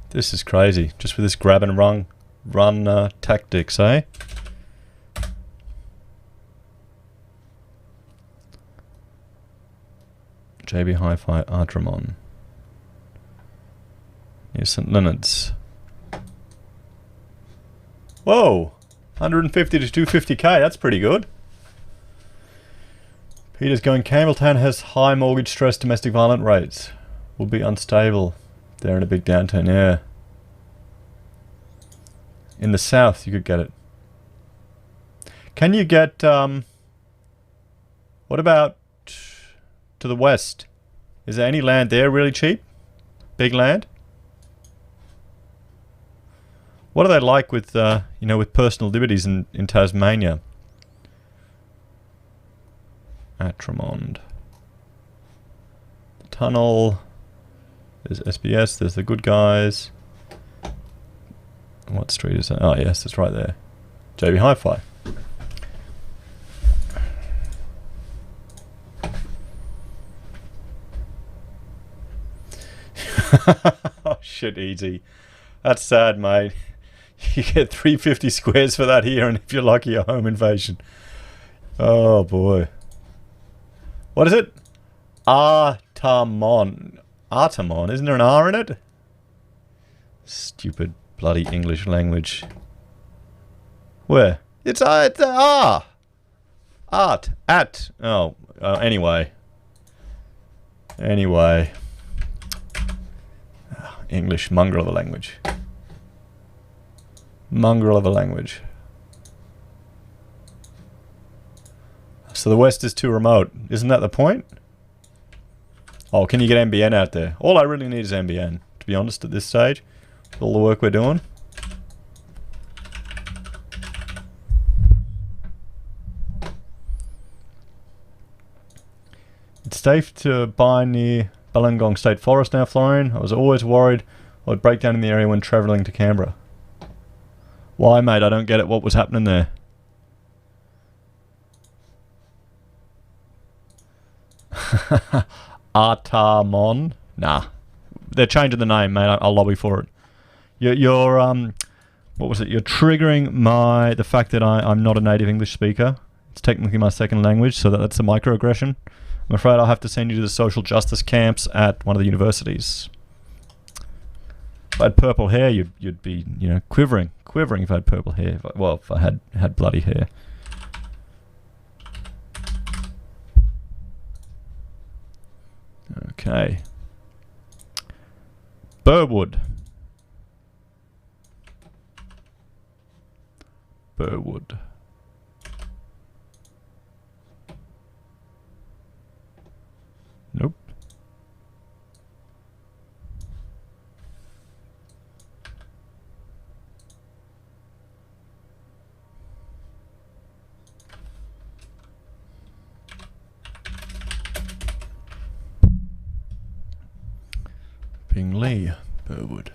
This is crazy. Just with this grab and run tactics, eh? JB Hi-Fi Artramon. Near St Leonard's. Whoa! 150 to 250k, that's pretty good. Peter's going, Campbelltown has high mortgage stress, domestic violent rates. Will be unstable. They're in a big downturn, yeah. In the south, you could get it. Can you get, what about to the west? Is there any land there really cheap? Big land? What are they like with, you know, with personal liberties in Tasmania? Atramond. The tunnel. There's SBS, there's the good guys. What street is that? Oh yes, it's right there. JB Hi-Fi. Oh shit, easy. That's sad, mate. You get 350 squares for that here, and if you're lucky, a home invasion. Oh boy. What is it? Artamon. Artamon, isn't there an R in it? Stupid bloody English language. Where? It's R. Art. At. Oh, anyway. Anyway. English, mongrel of a language. Mongrel of a language. So the West is too remote. Isn't that the point? Oh, can you get NBN out there? All I really need is NBN, to be honest, at this stage. With all the work we're doing. It's safe to buy near Wollongong State Forest now, Florian. I was always worried I would break down in the area when travelling to Canberra. Why, mate? I don't get it. What was happening there? Artamon? Nah. They're changing the name, mate. I'll lobby for it. You're what was it? You're triggering the fact that I'm not a native English speaker. It's technically my second language, so that's a microaggression. I'm afraid I'll have to send you to the social justice camps at one of the universities. If I had purple hair, you'd be, you know, quivering if I had purple hair. If I had bloody hair. Okay. Burwood. Burwood. Nope. Bingley, Burwood.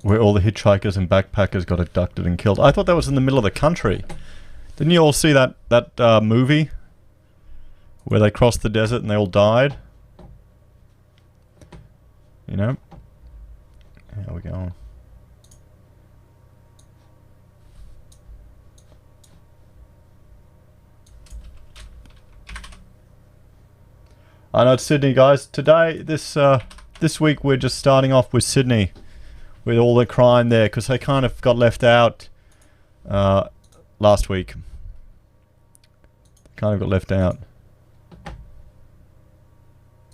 Where all the hitchhikers and backpackers got abducted and killed. I thought that was in the middle of the country. Didn't you all see that movie? Where they crossed the desert and they all died? You know? How we going? I know it's Sydney, guys. Today, this week, we're just starting off with Sydney. With all the crime there, because they kind of got left out last week. Kind of got left out.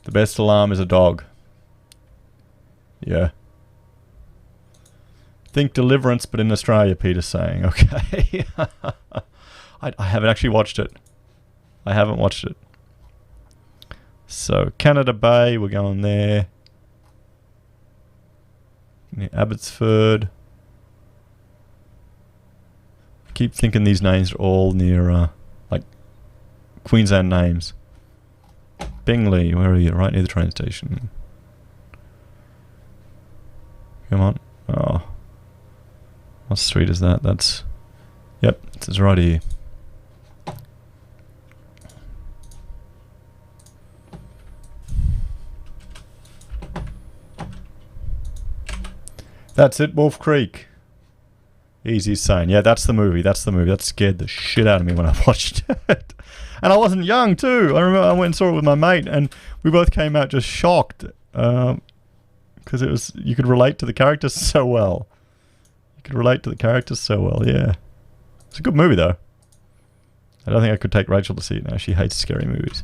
The best alarm is a dog. Yeah. Think Deliverance, but in Australia, Peter's saying. Okay. I haven't actually watched it. I haven't watched it. So, Canada Bay, we're going there. Near Abbotsford. I keep thinking these names are all near, like, Queensland names. Bingley, where are you? Right near the train station. Come on. Oh. What street is that? That's... Yep, it's right here. That's it, Wolf Creek. Easy saying. Yeah, that's the movie. That's the movie. That scared the shit out of me when I watched it. And I wasn't young, too. I remember I went and saw it with my mate, and we both came out just shocked. Because it was... You could relate to the characters so well. You could relate to the characters so well, yeah. It's a good movie, though. I don't think I could take Rachel to see it now. She hates scary movies.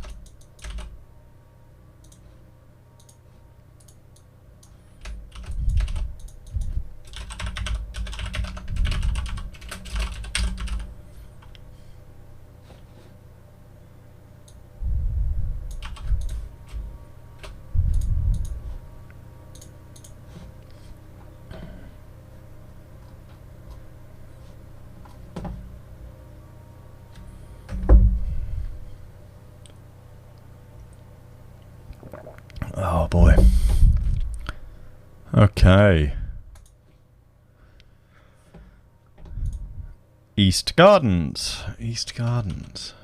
Oh boy. Okay. East Gardens. East Gardens.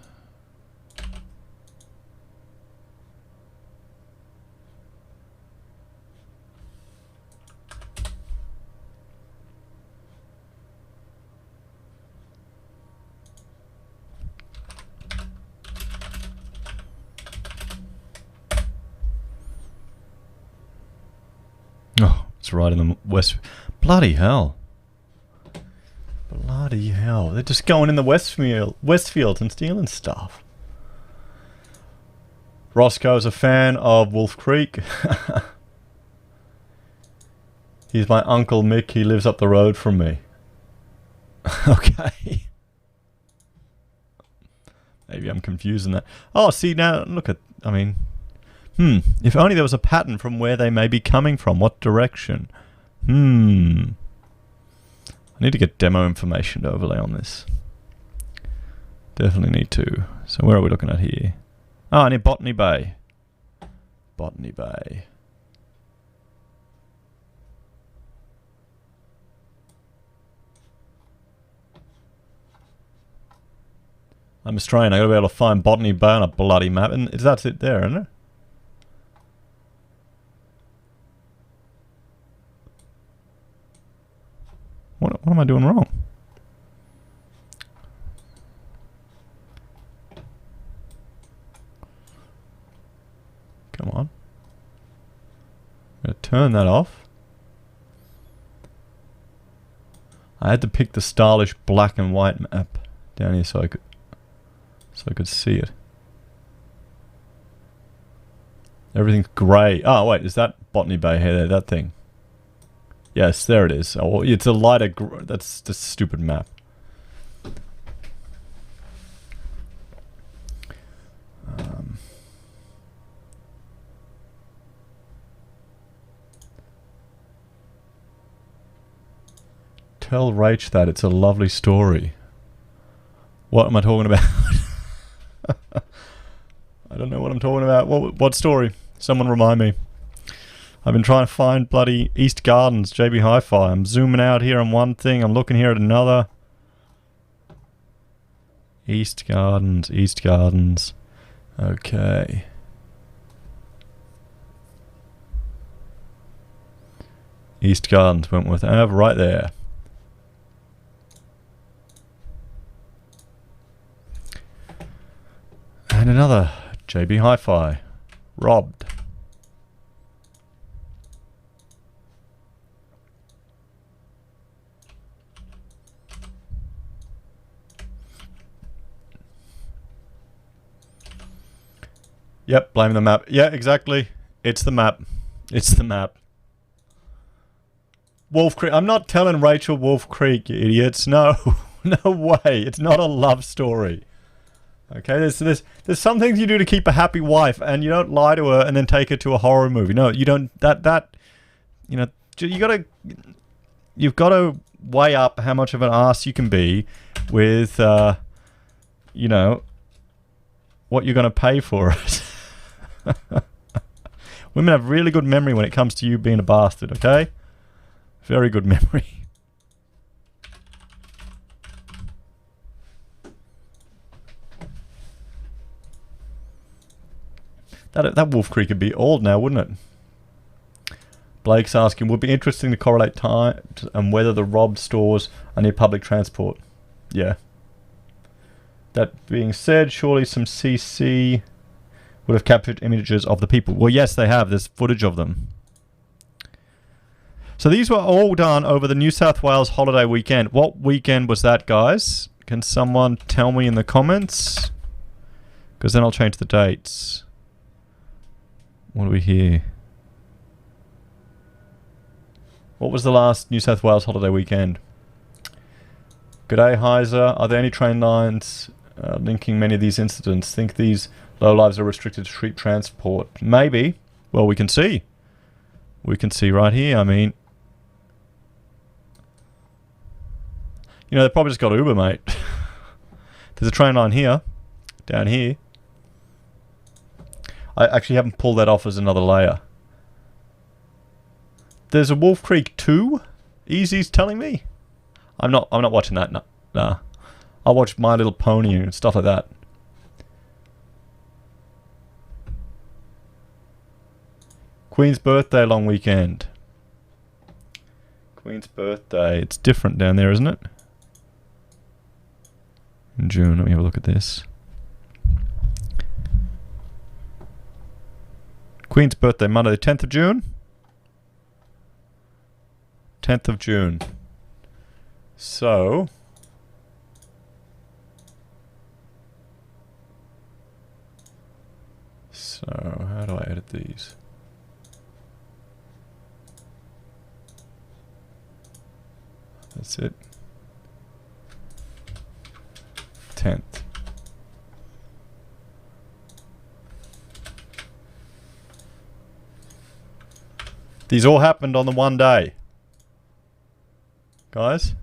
Oh, it's right in the west. Bloody hell. Bloody hell. They're just going in the Westfields and stealing stuff. Roscoe's a fan of Wolf Creek. He's my Uncle Mick. He lives up the road from me. Okay. Maybe I'm confusing that. Oh, see now, look at, I mean... if only there was a pattern from where they may be coming from. What direction? I need to get demo information to overlay on this. Definitely need to. So where are we looking at here? Ah, near Botany Bay. Botany Bay. I'm Australian. I gotta be able to find Botany Bay on a bloody map. And that's it there, isn't it? What am I doing wrong? Come on. I'm going to turn that off. I had to pick the stylish black and white map down here so I could see it. Everything's grey. Oh wait, is that Botany Bay here? There, that thing. Yes, there it is. Oh, it's a lighter... That's just a stupid map. Tell Rach that. It's a lovely story. What am I talking about? I don't know what I'm talking about. What story? Someone remind me. I've been trying to find bloody East Gardens, JB Hi-Fi. I'm zooming out here on one thing. I'm looking here at another. East Gardens, East Gardens. Okay. East Gardens, Wentworth Ave, right there. And another JB Hi-Fi. Robbed. Yep, blame the map. Yeah, exactly. It's the map. It's the map. Wolf Creek. I'm not telling Rachel Wolf Creek, you idiots. No. No way. It's not a love story. Okay, there's some things you do to keep a happy wife, and you don't lie to her and then take her to a horror movie. No, you don't. You know, you've got to weigh up how much of an ass you can be with, you know, what you're going to pay for it. Women have really good memory when it comes to you being a bastard, okay? Very good memory. That Wolf Creek would be old now, wouldn't it? Blake's asking, would be interesting to correlate time and whether the robbed stores are near public transport. Yeah. That being said, surely some CC would have captured images of the people. Well, yes, they have. There's footage of them. So these were all done over the New South Wales holiday weekend. What weekend was that, guys? Can someone tell me in the comments? Because then I'll change the dates. What do we hear? What was the last New South Wales holiday weekend? G'day, Heise. Are there any train lines linking many of these incidents? Think these lowlives are restricted to street transport? Maybe. Well, we can see. We can see right here. I mean, you know, they probably just got Uber, mate. There's a train line here, down here. I actually haven't pulled that off as another layer. There's a Wolf Creek 2? Easy's telling me? I'm not watching that. Nah. I watch My Little Pony and stuff like that. Queen's birthday long weekend. Queen's birthday. It's different down there, isn't it? In June. Let me have a look at this. Queen's birthday, Monday the 10th of June. 10th of June. So... how do I edit these? That's it. 10th. These all happened on the one day. Guys?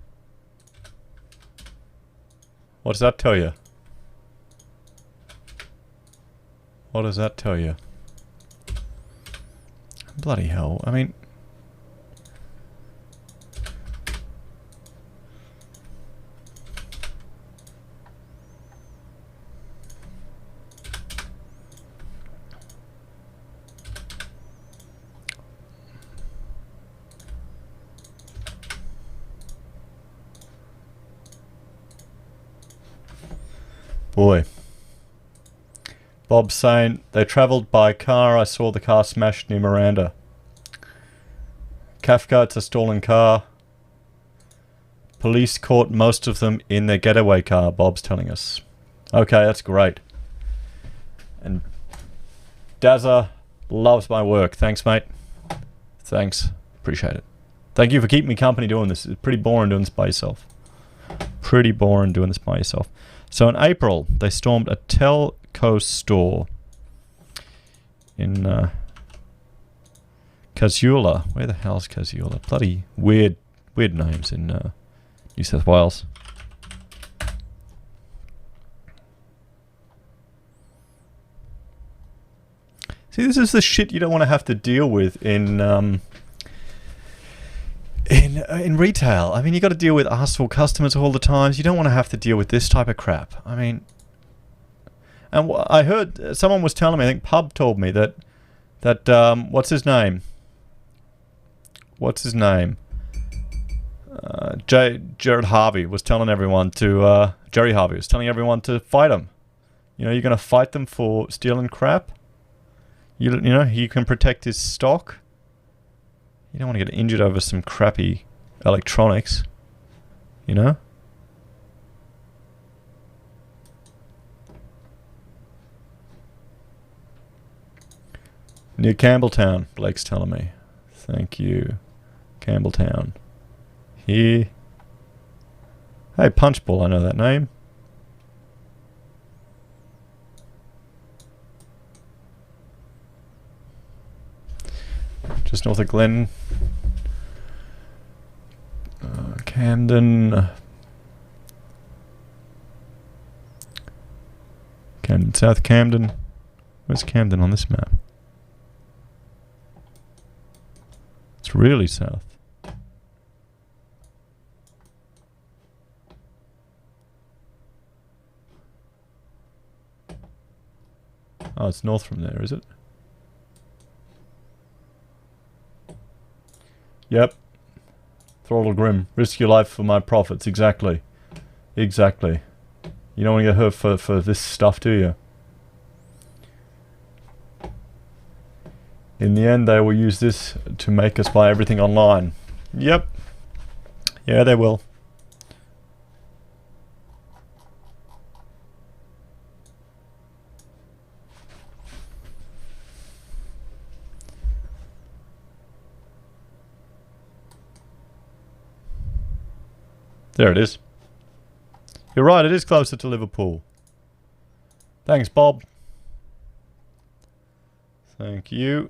What does that tell you? What does that tell you? Bloody hell. I mean... Boy. Bob's saying, they travelled by car. I saw the car smashed near Miranda. Kafka, it's a stolen car. Police caught most of them in their getaway car, Bob's telling us. Okay, that's great. And Dazza loves my work. Thanks, mate. Thanks. Appreciate it. Thank you for keeping me company doing this. It's pretty boring doing this by yourself. Pretty boring doing this by yourself. So in April, they stormed a Telco store in Casula. Where the hell's Casula? Bloody weird names in New South Wales. See, this is the shit you don't want to have to deal with in retail. I mean, you got to deal with arsehole customers all the time. You don't want to have to deal with this type of crap. I mean, and I heard someone was telling me, I think Pub told me that what's his name? Jared Harvey was telling everyone to Jerry Harvey was telling everyone to fight him. You know, you're going to fight them for stealing crap. You know, you can protect his stock. You don't want to get injured over some crappy electronics, you know? Near Campbelltown, Blake's telling me. Thank you. Campbelltown. Here. Hey, Punchball, I know that name. Just north of Glen. Camden. Camden, South Camden. Where's Camden on this map? It's really south. Oh, it's north from there, is it? Yep. Throttle Grim. Risk your life for my profits. Exactly. Exactly. You don't want to get hurt for this stuff, do you? In the end, they will use this to make us buy everything online. Yep. Yeah, they will. There it is. You're right, it is closer to Liverpool. Thanks, Bob. Thank you.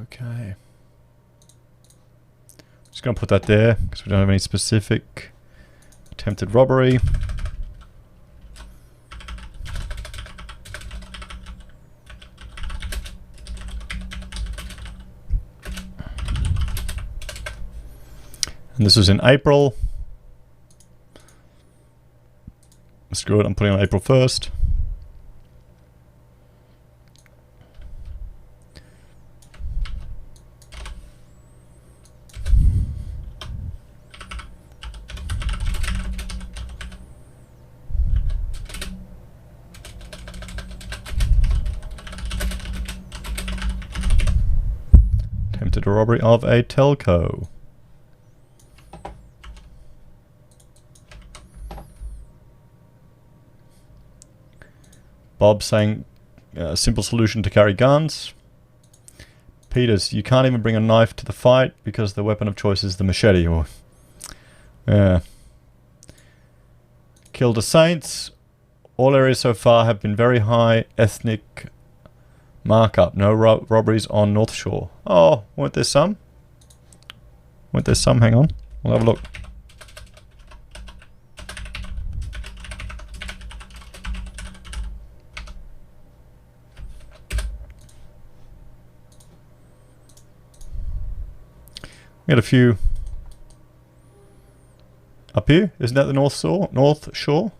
Okay. Just going to put that there because we don't have any specific attempted robbery. And this was in April. Screw it, I'm putting on April 1st. Attempted robbery of a telco. Bob saying, simple solution to carry guns. Peters, you can't even bring a knife to the fight because the weapon of choice is the machete. Or, yeah. Killed the Saints. All areas so far have been very high ethnic markup. No robberies on North Shore. Oh, weren't there some? Weren't there some? Hang on. We'll have a look. We got a few up here. Isn't that the North Shore? North Shore?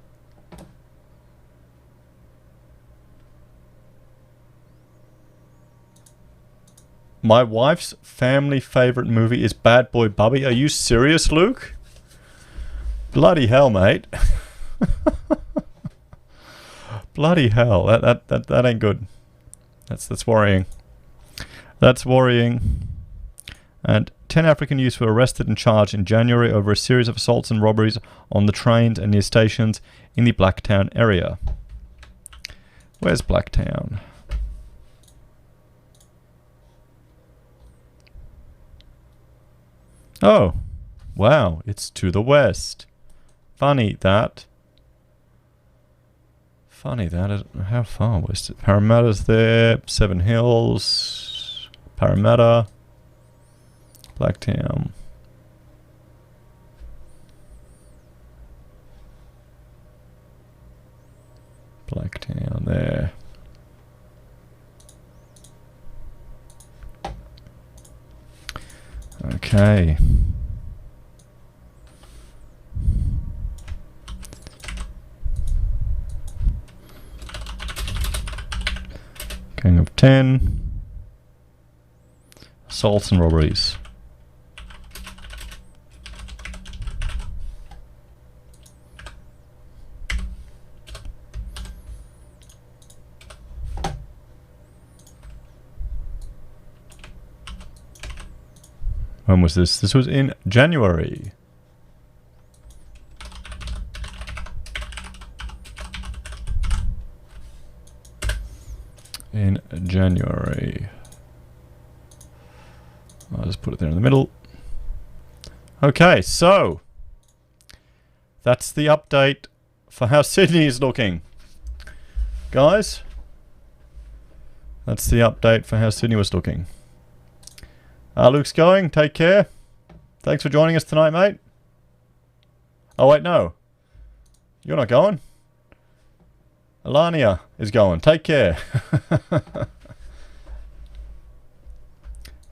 My wife's family favorite movie is Bad Boy Bubby. Are you serious, Luke? Bloody hell, mate. Bloody hell. That ain't good. That's worrying. That's worrying. And 10 African youths were arrested and charged in January over a series of assaults and robberies on the trains and near stations in the Blacktown area. Where's Blacktown? Oh, wow, it's to the west. Funny that. How far west? Parramatta's there, Seven Hills, Parramatta. Blacktown. Blacktown there. Okay. Gang of 10. Assaults and robberies. When was this? This was in January. In January. I'll just put it there in the middle. Okay, so that's the update for how Sydney is looking. Guys, that's the update for how Sydney was looking. Luke's going. Take care. Thanks for joining us tonight, mate. Oh, wait, no. You're not going. Alania is going. Take care.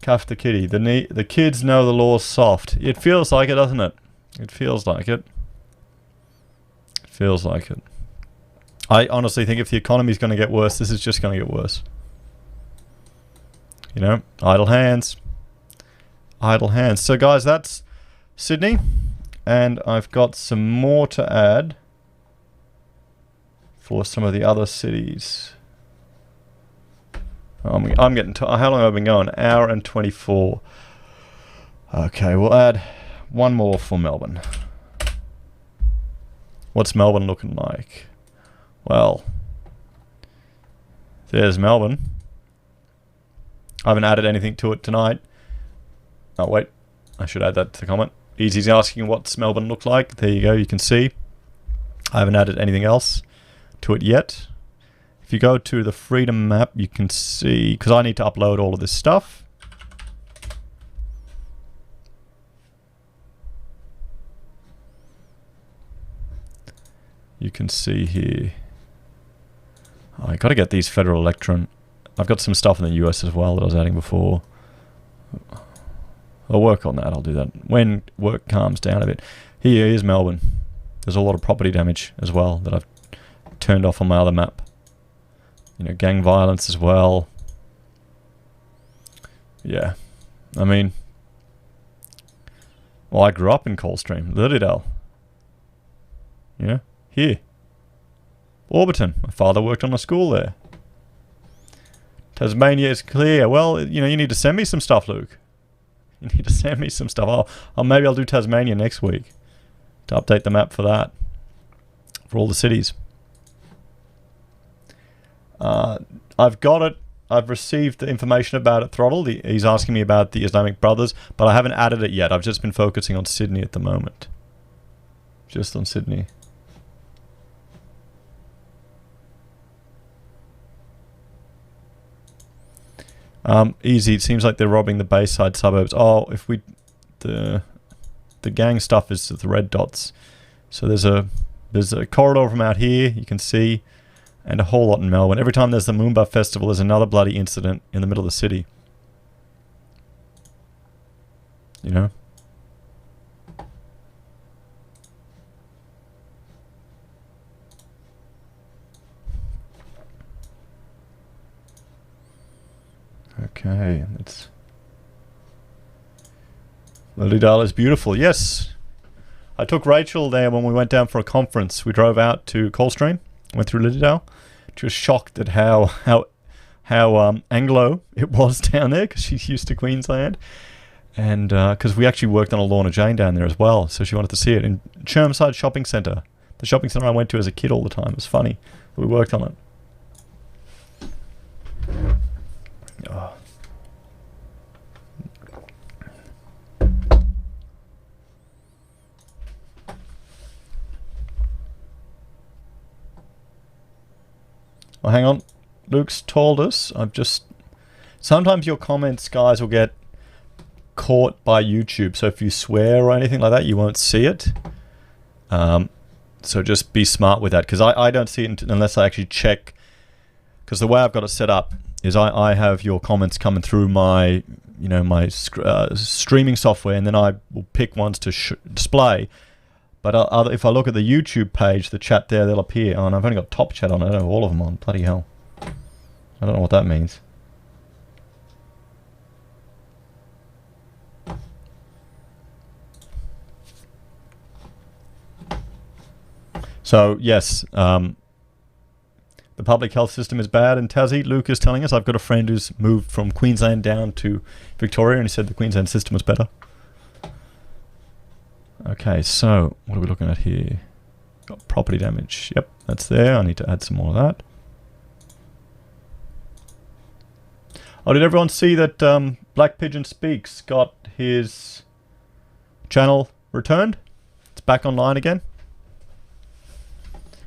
Cuff the kitty. The kids know the law's soft. It feels like it, doesn't it? It feels like it. It feels like it. I honestly think if the economy's going to get worse, this is just going to get worse. You know, idle hands. Idle hands. So guys, that's Sydney, and I've got some more to add for some of the other cities. I'm getting to, how long have I been going? An hour and 24. Okay, we'll add one more for Melbourne. What's Melbourne looking like? Well, there's Melbourne. I haven't added anything to it tonight. Oh, wait. I should add that to the comment. Easy's asking what's Melbourne look like. There you go. You can see. I haven't added anything else to it yet. If you go to the Freedom map, you can see... Because I need to upload all of this stuff. You can see here. Oh, I got to get these federal electron. I've got some stuff in the US as well that I was adding before. I'll work on that. I'll do that when work calms down a bit. Here is Melbourne. There's a lot of property damage as well that I've turned off on my other map. You know, gang violence as well. Yeah. I mean, well, I grew up in Coldstream, Lilydale. Yeah, here. Orbiton. My father worked on a school there. Tasmania is clear. Well, you know, you need to send me some stuff, Luke. You need to send me some stuff. Maybe I'll do Tasmania next week to update the map for that. For all the cities. I've got it. I've received the information about it, Throttle. He's asking me about the Islamic Brothers, but I haven't added it yet. I've just been focusing on Sydney at the moment. Just on Sydney. Easy. It seems like they're robbing the Bayside suburbs. Oh, if we... The gang stuff is the red dots. So there's a corridor from out here, you can see, and a whole lot in Melbourne. Every time there's the Moomba Festival, there's another bloody incident in the middle of the city. You know? Okay, it's... Lilydale is beautiful, yes. I took Rachel there when we went down for a conference. We drove out to Coldstream, went through Lilydale. She was shocked at how Anglo it was down there, because she's used to Queensland. And because we actually worked on a Lorna Jane down there as well, so she wanted to see it. In Chermside Shopping Centre, the shopping centre I went to as a kid all the time. It was funny. We worked on it. Oh. Well, hang on. Luke's told us. Sometimes your comments, guys, will get caught by YouTube. So if you swear or anything like that, you won't see it. So just be smart with that, because I don't see it unless I actually check. Because the way I've got it set up is I have your comments coming through my streaming software, and then I will pick ones to display. But if I look at the YouTube page, the chat there, they'll appear. Oh, and I've only got top chat on it. I don't have all of them on. Bloody hell. I don't know what that means. So, yes, the public health system is bad in Tassie. Luke is telling us. I've got a friend who's moved from Queensland down to Victoria, and he said the Queensland system was better. Okay, so what are we looking at here? Got property damage. Yep, that's there. I need to add some more of that. Oh, did everyone see that Black Pigeon Speaks got his channel returned? It's back online again.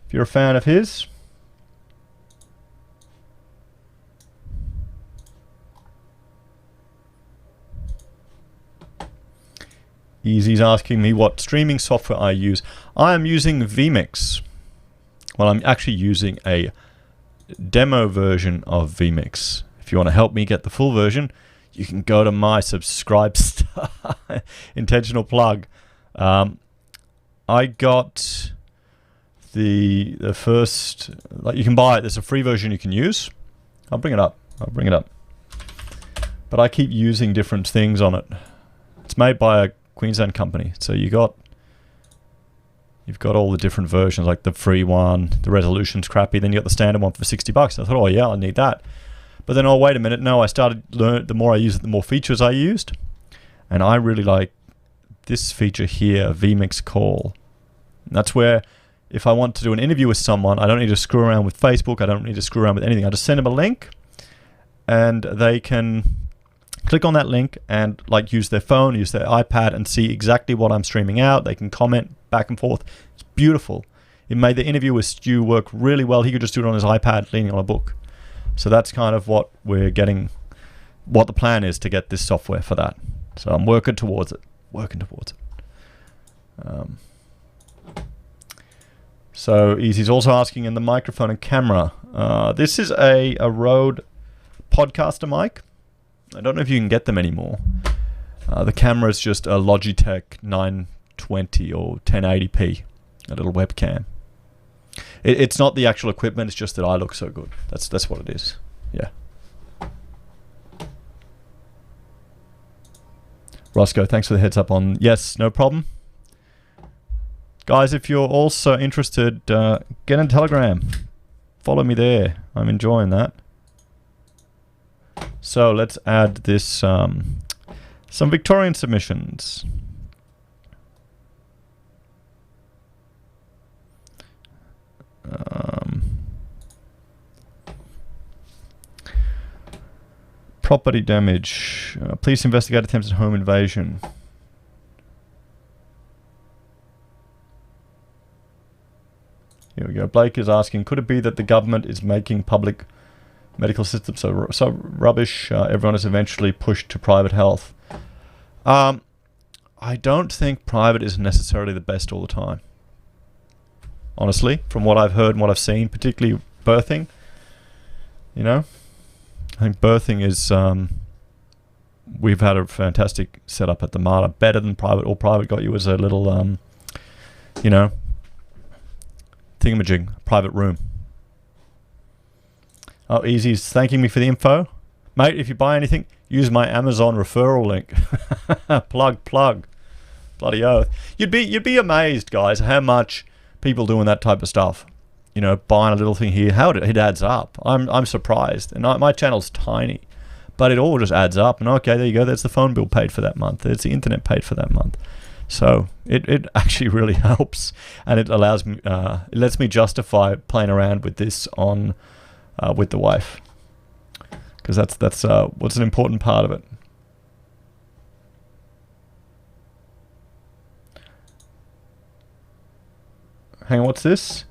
If you're a fan of his. Easy's asking me what streaming software I use. I am using vMix. Well, I'm actually using a demo version of vMix. If you want to help me get the full version, you can go to my subscribe star. Intentional plug. I got the first, like, you can buy it. There's a free version you can use. I'll bring it up. But I keep using different things on it. It's made by a Queensland company, so you've got all the different versions, like the free one, the resolution's crappy, then you got the standard one for $60. I thought, oh yeah, I need that. But then, oh wait a minute, no, I started the more I use it, the more features I used, and I really like this feature here, vMix Call. And that's where, if I want to do an interview with someone, I don't need to screw around with Facebook, I don't need to screw around with anything. I just send them a link, and they can click on that link and like use their phone, use their iPad, and see exactly what I'm streaming out. They can comment back and forth. It's beautiful. It made the interview with Stu work really well. He could just do it on his iPad leaning on a book. So that's kind of what we're getting, what the plan is to get this software for that. So I'm working towards it. So Easy's also asking in the microphone and camera. This is a Rode podcaster mic. I don't know if you can get them anymore. The camera is just a Logitech 920 or 1080p, a little webcam. It's not the actual equipment, it's just that I look so good. That's what it is. Yeah. Roscoe, thanks for the heads up on... Yes, no problem. Guys, if you're also interested, get in Telegram. Follow me there. I'm enjoying that. So let's add this, some Victorian submissions. Property damage. Police investigate attempted home invasion. Here we go. Blake is asking, could it be that the government is making public medical systems so rubbish, everyone is eventually pushed to private health? I don't think private is necessarily the best all the time. Honestly, from what I've heard and what I've seen, particularly birthing, you know, I think birthing is, we've had a fantastic setup at the Mater, better than private. All private got you as a little, you know, thingamajig, private room. Oh, Easy's thanking me for the info. Mate, if you buy anything, use my Amazon referral link. Plug. Bloody oath. You'd be amazed, guys, how much people doing that type of stuff. You know, buying a little thing here, how it adds up. I'm surprised. And my channel's tiny, but it all just adds up. And okay, there you go. There's the phone bill paid for that month. There's the internet paid for that month. So it actually really helps, and it allows me, it lets me justify playing around with this on with the wife, because that's what's an important part of it. Hang on, what's this?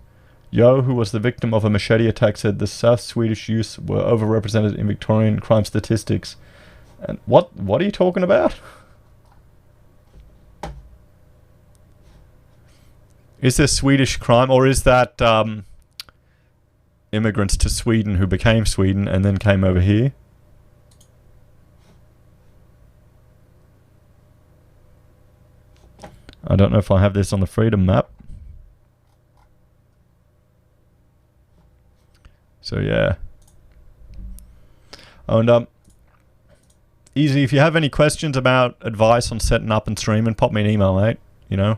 Yo, who was the victim of a machete attack, said the South Swedish youths were overrepresented in Victorian crime statistics. And what are you talking about? Is there Swedish crime, or is that immigrants to Sweden who became Sweden and then came over here? I don't know if I have this on the freedom map. So yeah. And Easy, if you have any questions about advice on setting up and streaming, pop me an email, mate. You know,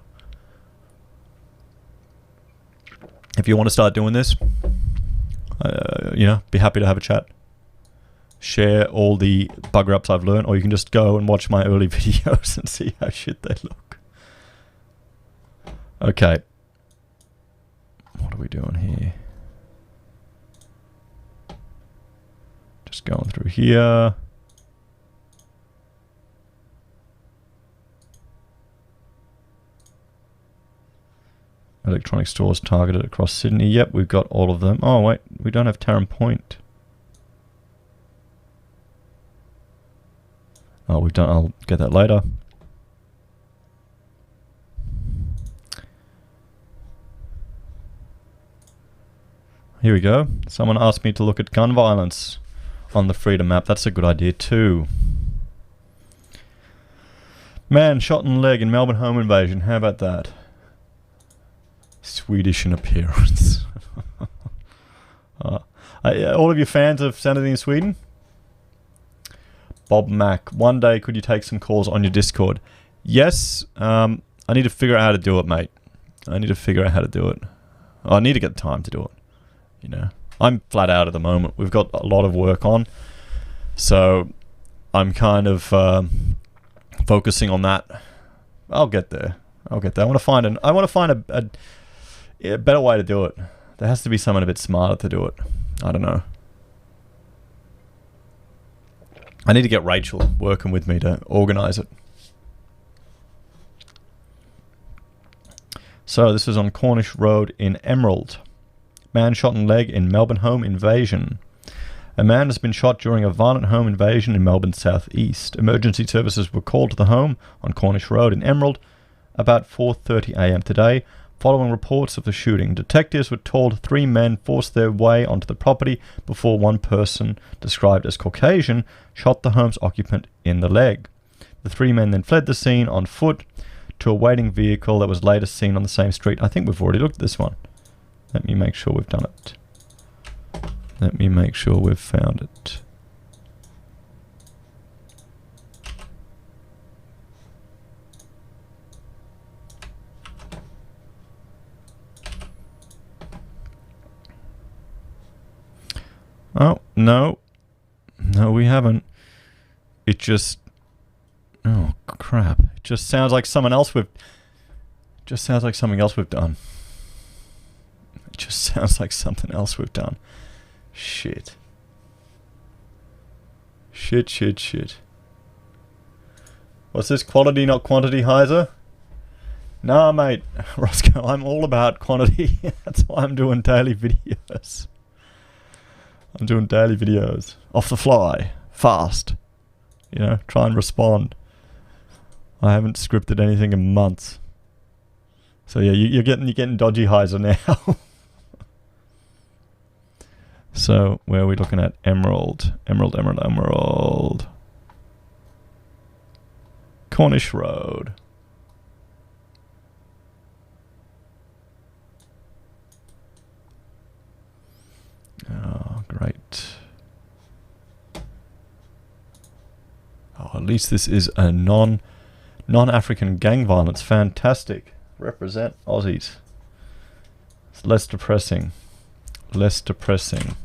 if you want to start doing this, you know, be happy to have a chat. Share all the bugger ups I've learned, or you can just go and watch my early videos and see how shit they look. Okay. What are we doing here? Just going through here. Electronic stores targeted across Sydney. Yep, we've got all of them. Oh, wait, we don't have Tarrant Point. Oh, we've done. I'll get that later. Here we go. Someone asked me to look at gun violence on the freedom map. That's a good idea too. Man shot in the leg in Melbourne home invasion. How about that? Swedish in appearance. All of you fans of Sanity in Sweden? Bob Mack. One day could you take some calls on your Discord? Yes. I need to figure out how to do it, mate. I need to figure out how to do it. I need to get the time to do it. You know, I'm flat out at the moment. We've got a lot of work on, so I'm kind of focusing on that. I'll get there. I want to find a better way to do it. There has to be someone a bit smarter to do it. I don't know. I need to get Rachel working with me to organize it. So this is on Cornish Road in Emerald. Man shot in leg in Melbourne home invasion. A man has been shot during a violent home invasion in Melbourne's southeast. Emergency services were called to the home on Cornish Road in Emerald about 4:30 a.m. today. Following reports of the shooting, detectives were told 3 men forced their way onto the property before one person, described as Caucasian, shot the home's occupant in the leg. The three men then fled the scene on foot to a waiting vehicle that was later seen on the same street. I think we've already looked at this one. Let me make sure we've done it. Let me make sure we've found it. Oh, no. No, we haven't. It just... Oh, crap. It just sounds like someone else we've... Just sounds like something else we've done. It just sounds like something else we've done. Shit. Shit. What's this? Quality, not quantity, Heise? Nah, mate. Roscoe, I'm all about quantity. That's why I'm doing daily videos. I'm doing daily videos. Off the fly. Fast. You know, try and respond. I haven't scripted anything in months. So yeah, you're getting dodgy Heise now. So where are we looking at? Emerald. Cornish Road. Oh, great. Oh, at least this is a non-African gang violence. Fantastic. Represent Aussies. It's less depressing. Less depressing.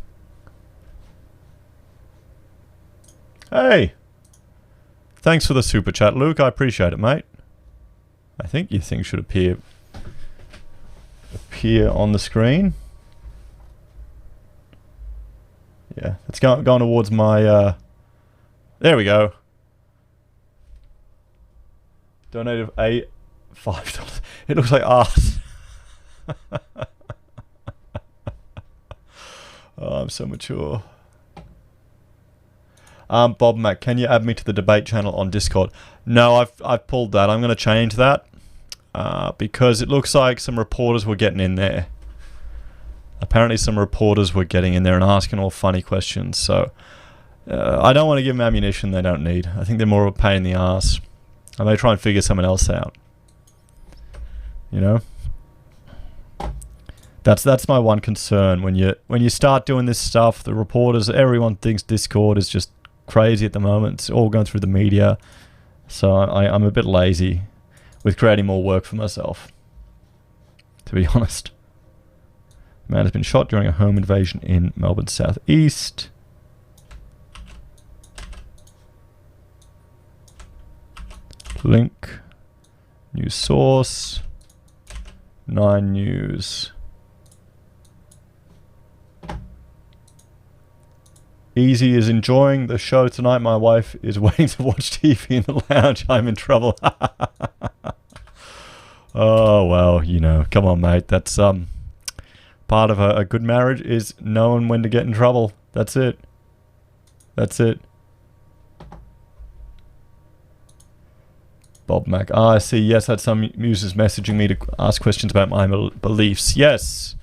Hey! Thanks for the super chat, Luke. I appreciate it, mate. I think your thing should appear on the screen. Yeah, it's going towards my... there we go. Donated $5. It looks like art. Oh, I'm so mature. Bob Mac, can you add me to the debate channel on Discord? No, I've pulled that. I'm going to change that because it looks like some reporters were getting in there. Apparently some reporters were getting in there and asking all funny questions. So I don't want to give them ammunition they don't need. I think they're more of a pain in the ass. I may try and figure someone else out. You know? That's my one concern. When you start doing this stuff, the reporters, everyone thinks Discord is just crazy at the moment. It's all going through the media. So I'm a bit lazy with creating more work for myself, to be honest. Man has been shot during a home invasion in Melbourne southeast. Link. News source. 9 News. Easy is enjoying the show tonight. My wife is waiting to watch TV in the lounge. I'm in trouble. Oh, well, you know. Come on, mate. That's part of a good marriage is knowing when to get in trouble. That's it. That's it. Bob Mac. Ah, I see. Yes, I had some users messaging me to ask questions about my beliefs. Yes.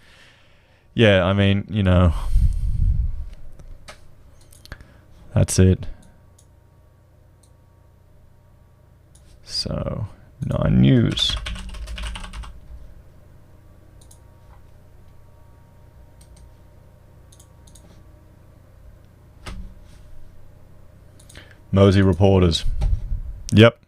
Yeah, I mean, you know. That's it. So, 9 News. Mosey reporters. Yep.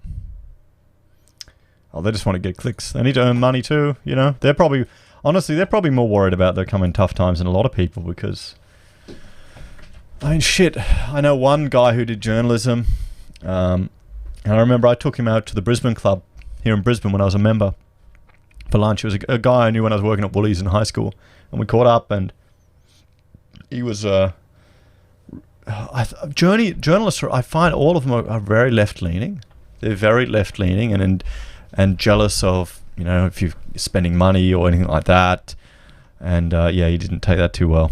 Oh, they just want to get clicks. They need to earn money too, you know. They're probably, honestly, they're probably more worried about there coming tough times than a lot of people because, I mean, shit. I know one guy who did journalism, and I remember I took him out to the Brisbane Club here in Brisbane when I was a member for lunch. It was a guy I knew when I was working at Woolies in high school, and we caught up, and he was journalists. I find all of them are very left-leaning. They're very left-leaning and jealous of, you know, if you're spending money or anything like that. And yeah, he didn't take that too well.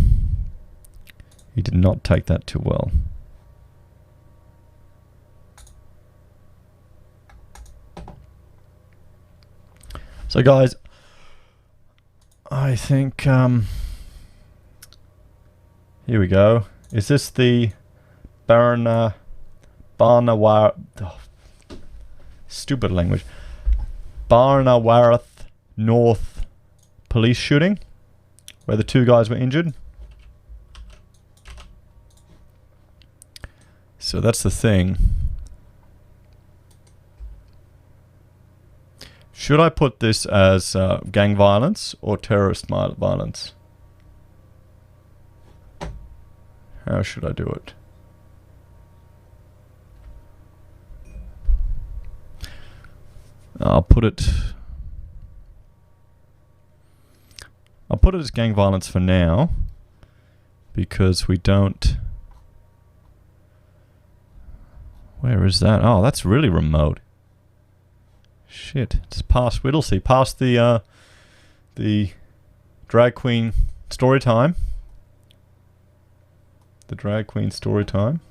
He did not take that too well. So guys, I think here we go. Is this the Barnawara? Oh, Stupid language. Barnawarrath North police shooting, where the 2 guys were injured. So that's the thing. Should I put this as gang violence or terrorist violence? How should I do it? I'll put it as gang violence for now, because we don't... Where is that? Oh, that's really remote. Shit, it's past Whittlesea, past the drag queen story time. The drag queen story time.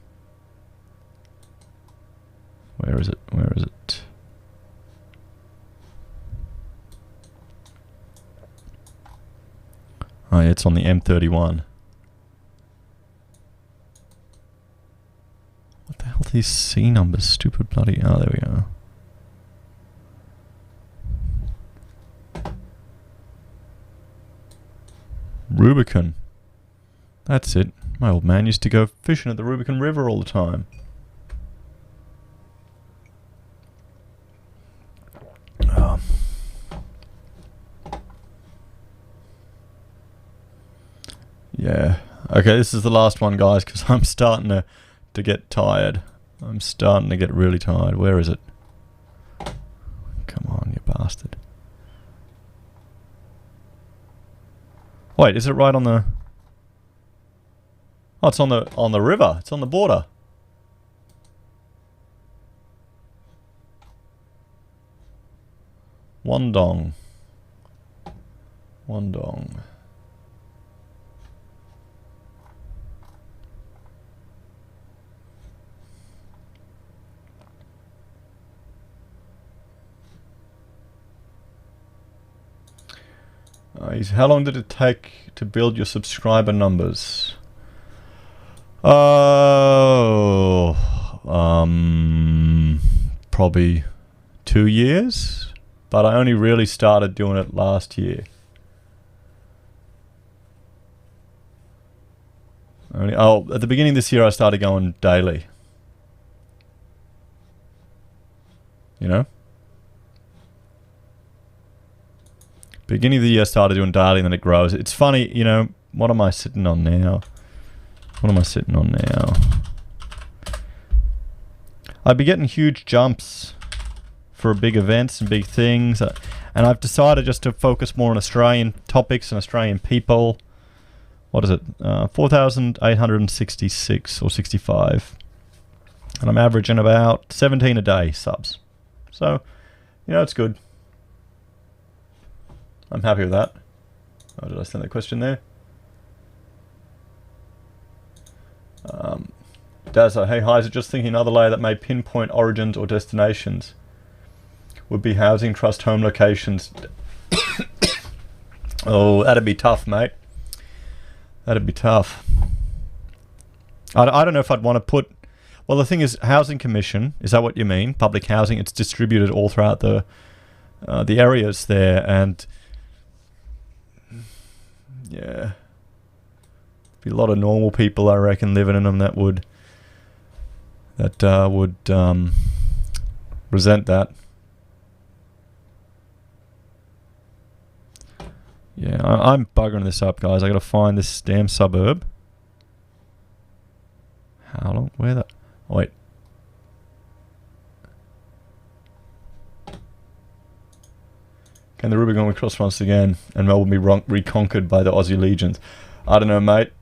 Where is it? Where is it? Oh yeah, it's on the M31. What the hell are these C numbers? Stupid bloody... Oh, there we go. Rubicon. That's it. My old man used to go fishing at the Rubicon River all the time. Oh. Yeah. Okay, this is the last one, guys, because I'm starting to get tired. I'm starting to get really tired. Where is it? Come on, you bastard. Wait, is it right on the... Oh, it's on the river. It's on the border. Wandong. Wandong. How long did it take to build your subscriber numbers? Oh, probably 2 years, but I only really started doing it last year. At the beginning of this year I started going daily. You know? Beginning of the year I started doing daily and then it grows. It's funny, you know, what am I sitting on now? What am I sitting on now? I'd be getting huge jumps for big events and big things. And I've decided just to focus more on Australian topics and Australian people. What is it? 4,866 or 65. And I'm averaging about 17 a day subs. So, you know, it's good. I'm happy with that. Oh, did I send that question there? Dazza, hey Heise, just thinking another layer that may pinpoint origins or destinations would be housing trust home locations. Oh, that'd be tough, mate. That'd be tough. I don't know if I'd want to put... Well, the thing is, housing commission, is that what you mean? Public housing, it's distributed all throughout the areas there, and... Yeah. Be a lot of normal people, I reckon, living in them that would resent that. Yeah, I'm buggering this up, guys. I gotta find this damn suburb. How long? Where the... Oh, wait. Can the Rubicon cross once again and Melbourne be reconquered by the Aussie legions? I don't know, mate.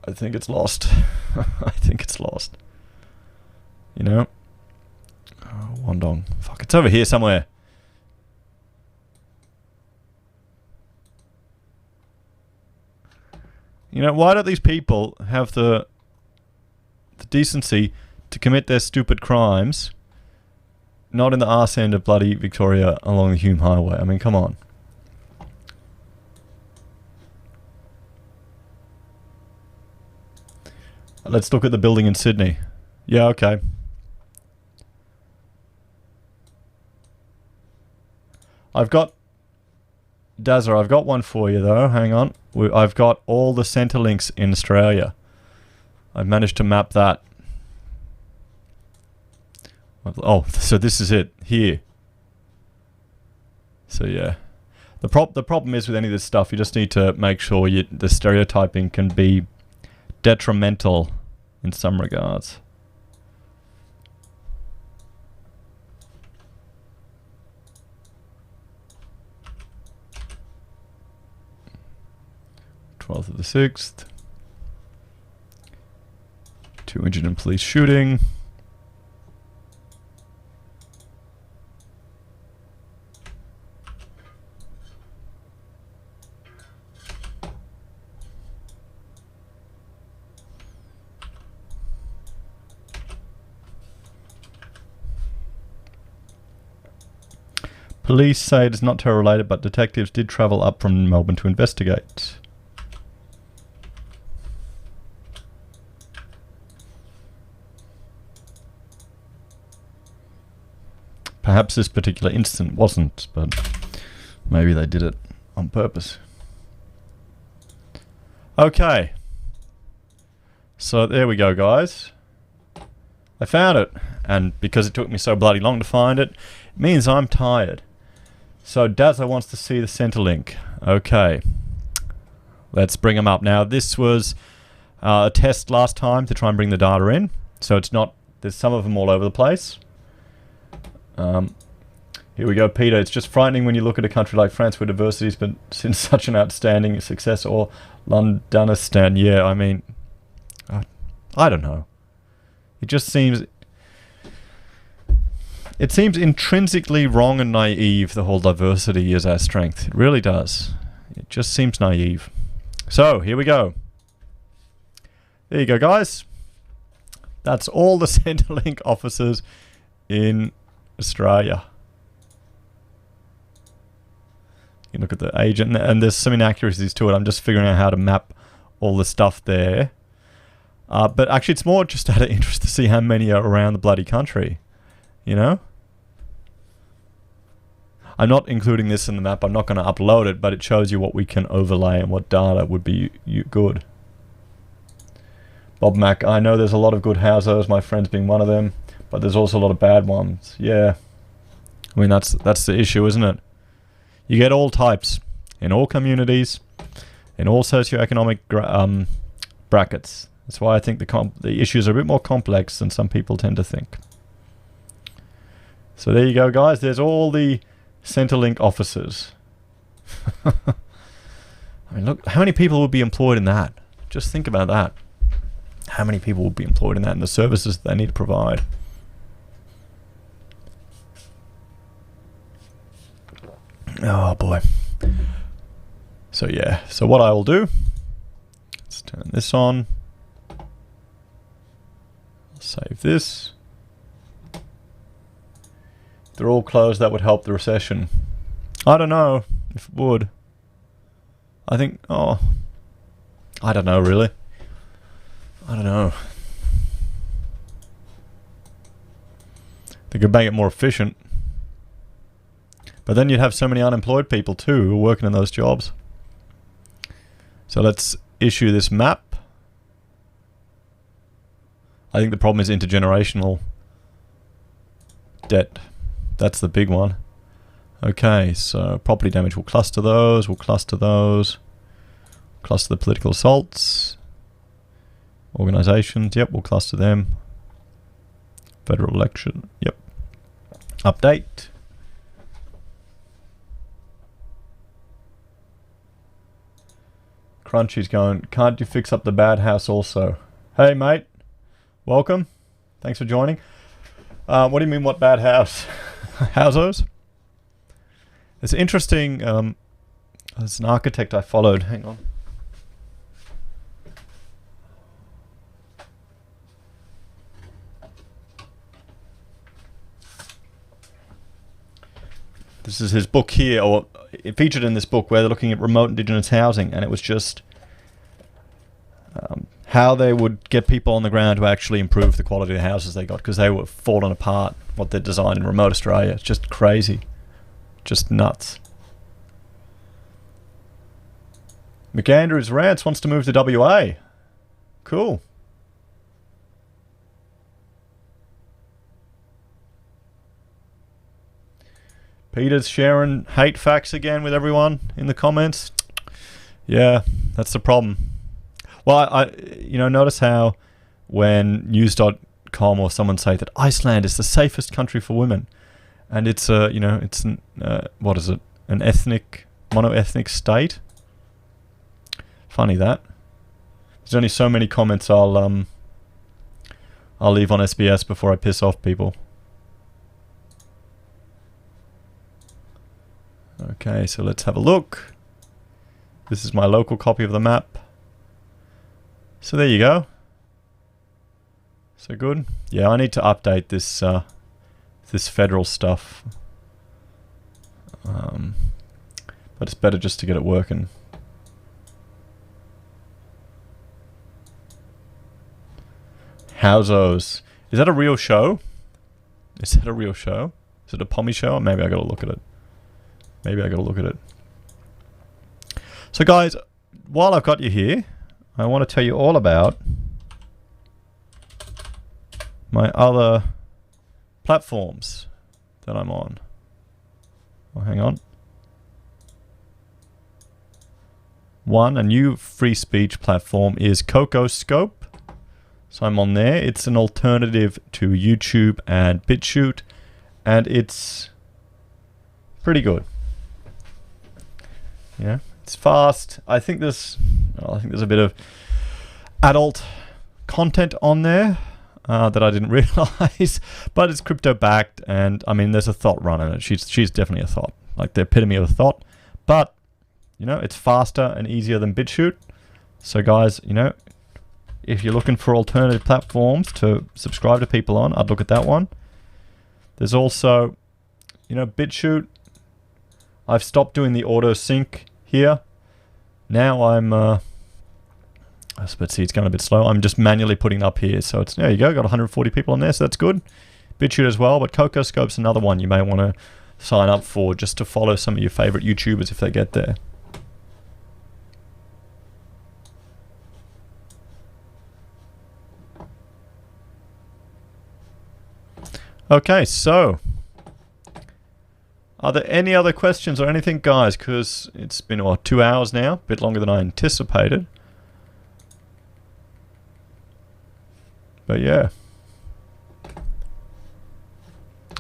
I think it's lost. I think it's lost. You know? Oh, Wandong. Fuck, it's over here somewhere. You know, why don't these people have the decency to commit their stupid crimes not in the arse end of bloody Victoria along the Hume Highway? I mean, come on. Let's look at the building in Sydney. Yeah, okay. I've got... Dazza, I've got one for you though. Hang on. I've got all the Centrelinks in Australia. I've managed to map that. Oh, so this is it. Here. So yeah. The problem is with any of this stuff, you just need to make sure the stereotyping can be detrimental in some regards. Of the 6th. 2 injured in police shooting. Police say it is not terror related, but detectives did travel up from Melbourne to investigate. Perhaps this particular incident wasn't, but maybe they did it on purpose. Okay. So there we go, guys. I found it. And because it took me so bloody long to find it, it means I'm tired. So Dazza wants to see the Centrelink. Okay. Let's bring them up. Now, this was a test last time to try and bring the data in. So it's not... There's some of them all over the place. Here we go, Peter. It's just frightening when you look at a country like France where diversity has been since such an outstanding success, or Londonistan. Yeah, I mean, I don't know. It just seems... It seems intrinsically wrong and naive, the whole diversity is our strength. It really does. It just seems naive. So, here we go. There you go, guys. That's all the Centrelink officers in Australia. You look at the agent, and there's some inaccuracies to it. I'm just figuring out how to map all the stuff there. But actually, it's more just out of interest to see how many are around the bloody country. You know? I'm not including this in the map. I'm not going to upload it, but it shows you what we can overlay and what data would be good. Bob Mack, I know there's a lot of good houses, my friends being one of them, but there's also a lot of bad ones. Yeah. I mean, that's the issue, isn't it? You get all types, in all communities, in all socioeconomic brackets. That's why I think the issues are a bit more complex than some people tend to think. So there you go, guys. There's all the Centrelink officers. I mean, look, how many people would be employed in that? Just think about that. How many people would be employed in that and the services they need to provide? Oh boy. So yeah, so what I will do, let's turn this on. Save this. They're all closed, that would help the recession. I don't know if it would. I think, I don't know really. I don't know. They could make it more efficient. But then you'd have so many unemployed people too who are working in those jobs. So let's issue this map. I think the problem is intergenerational debt. That's the big one. Okay, so property damage, we'll cluster those, cluster the political assaults. Organisations, yep, we'll cluster them. Federal election, yep. Update. Crunchy's going, can't you fix up the bad house also? Hey mate, welcome. Thanks for joining. What do you mean, what bad house? Housos? It's interesting, there's an architect I followed, hang on. This is his book here, or it featured in this book where they're looking at remote indigenous housing, and it was just how they would get people on the ground to actually improve the quality of the houses they got, because they were falling apart, what they designed in remote Australia. It's just crazy. Just nuts. McAndrews Rants wants to move to WA. Cool. Peter's sharing hate facts again with everyone in the comments. Yeah, that's the problem. Well, I notice how when news.com or someone say that Iceland is the safest country for women, and it's what is it? An mono-ethnic state. Funny that. There's only so many comments I'll leave on SBS before I piss off people. Okay, so let's have a look. This is my local copy of the map. So there you go. So good. Yeah, I need to update this this federal stuff. But it's better just to get it working. Housos. Is that a real show? Is that a real show? Is it a Pommy show? Or maybe I gotta look at it. So guys, while I've got you here, I want to tell you all about my other platforms that I'm on. Oh, hang on. One, a new free speech platform is CocoScope. So I'm on there. It's an alternative to YouTube and BitChute, and it's pretty good. Yeah, it's fast. I think there's a bit of adult content on there that I didn't realize, but it's crypto backed, and I mean, there's a thought run in it. She's definitely a thought, like the epitome of a thought. But it's faster and easier than BitChute. So guys, if you're looking for alternative platforms to subscribe to people on, I'd look at that one. There's also, BitChute. I've stopped doing the auto sync here. Now I'm, let's see, it's going a bit slow. I'm just manually putting it up here. So there you go, got 140 people on there, so that's good. BitChute as well, but CocoScope's another one you may want to sign up for just to follow some of your favorite YouTubers if they get there. Okay, so are there any other questions or anything, guys? Because it's been 2 hours now, a bit longer than I anticipated. But yeah.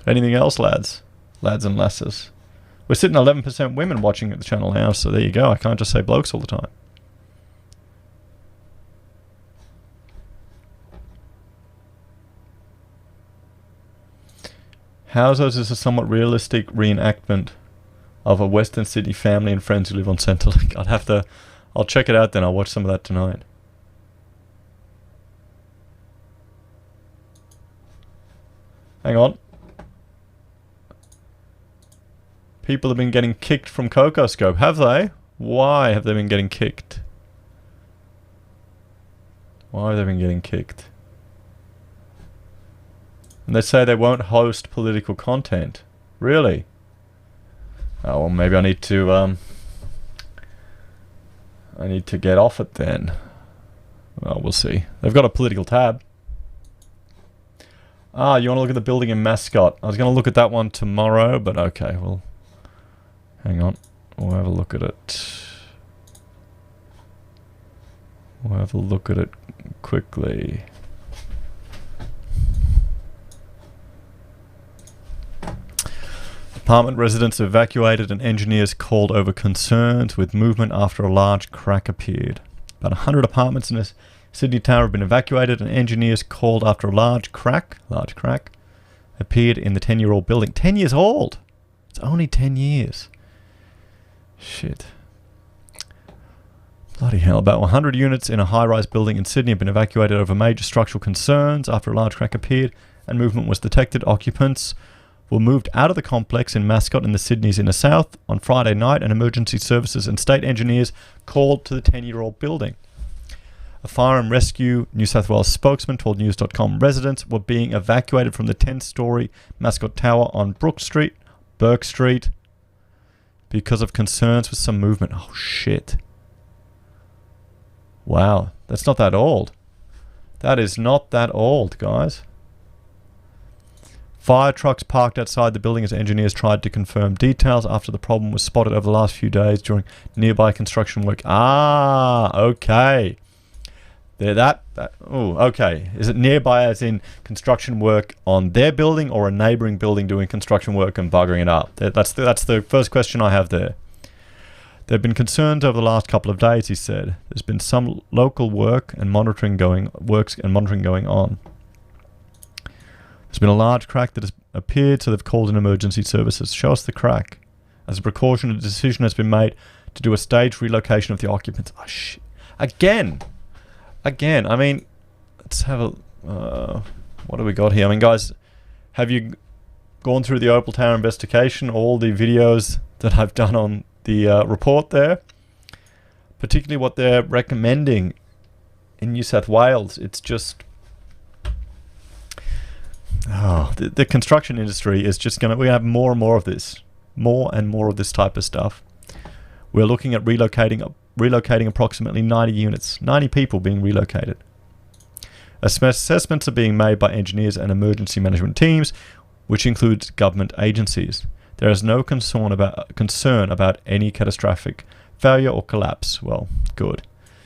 Anything else, lads? Lads and lasses. We're sitting 11% women watching at the channel now, so there you go. I can't just say blokes all the time. Houses is a somewhat realistic reenactment of a Western Sydney family and friends who live on Centrelink. I'll check it out then. I'll watch some of that tonight. Hang on. People have been getting kicked from CocoScope, have they? Why have they been getting kicked? Why have they been getting kicked? And they say they won't host political content. Really? Oh, well, maybe I need to get off it then. Well, we'll see. They've got a political tab. Ah, you want to look at the building in Mascot? I was going to look at that one tomorrow, but okay, well, hang on. We'll have a look at it. We'll have a look at it quickly. Apartment residents evacuated and engineers called over concerns with movement after a large crack appeared. About 100 apartments in a Sydney tower have been evacuated and engineers called after a large crack appeared in the 10-year-old building. 10 years old! It's only 10 years. Shit. Bloody hell. About 100 units in a high-rise building in Sydney have been evacuated over major structural concerns after a large crack appeared and movement was detected. Occupants were moved out of the complex in Mascot in the Sydney's inner south on Friday night, and emergency services and state engineers called to the 10-year-old building. A Fire and Rescue New South Wales spokesman told News.com residents were being evacuated from the 10-storey Mascot Tower on Burke Street, because of concerns with some movement. Oh, shit. Wow, that's not that old. That is not that old, guys. Fire trucks parked outside the building as engineers tried to confirm details after the problem was spotted over the last few days during nearby construction work. Ah, okay. Oh, okay. Is it nearby as in construction work on their building or a neighbouring building doing construction work and buggering it up? That's the first question I have there. There have been concerns over the last couple of days, he said. There's been some local works and monitoring going on. There's been a large crack that has appeared, so they've called in emergency services. Show us the crack. As a precaution, a decision has been made to do a staged relocation of the occupants. Oh, shit. Again, I mean, let's have a... what do we got here? I mean, guys, have you gone through the Opal Tower investigation, all the videos that I've done on the report there? Particularly what they're recommending in New South Wales. It's just... Oh, the construction industry is just going to... We have more and more of this. More and more of this type of stuff. We're looking at relocating approximately 90 units. 90 people being relocated. Assessments are being made by engineers and emergency management teams, which includes government agencies. There is no concern about any catastrophic failure or collapse. Well, good.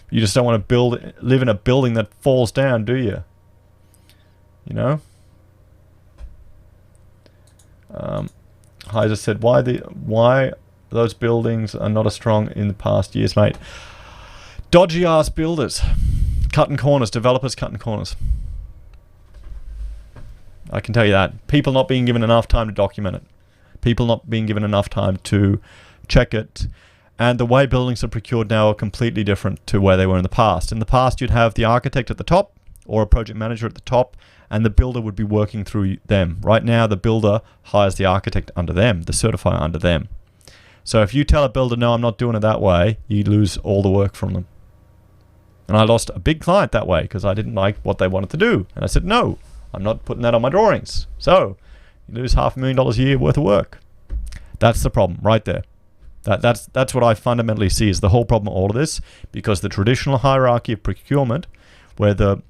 You just don't want to live in a building that falls down, do you? You know? Heise said, why those buildings are not as strong in the past years, mate? Dodgy ass builders. Cutting corners. Developers cutting corners. I can tell you that. People not being given enough time to document it. People not being given enough time to check it. And the way buildings are procured now are completely different to where they were in the past. In the past, you'd have the architect at the top or a project manager at the top, and the builder would be working through them. Right now, the builder hires the architect under them, the certifier under them. So if you tell a builder, no, I'm not doing it that way, you lose all the work from them. And I lost a big client that way because I didn't like what they wanted to do. And I said, no, I'm not putting that on my drawings. So you lose $500,000 a year worth of work. That's the problem right there. That's what I fundamentally see is the whole problem of all of this, because the traditional hierarchy of procurement, where the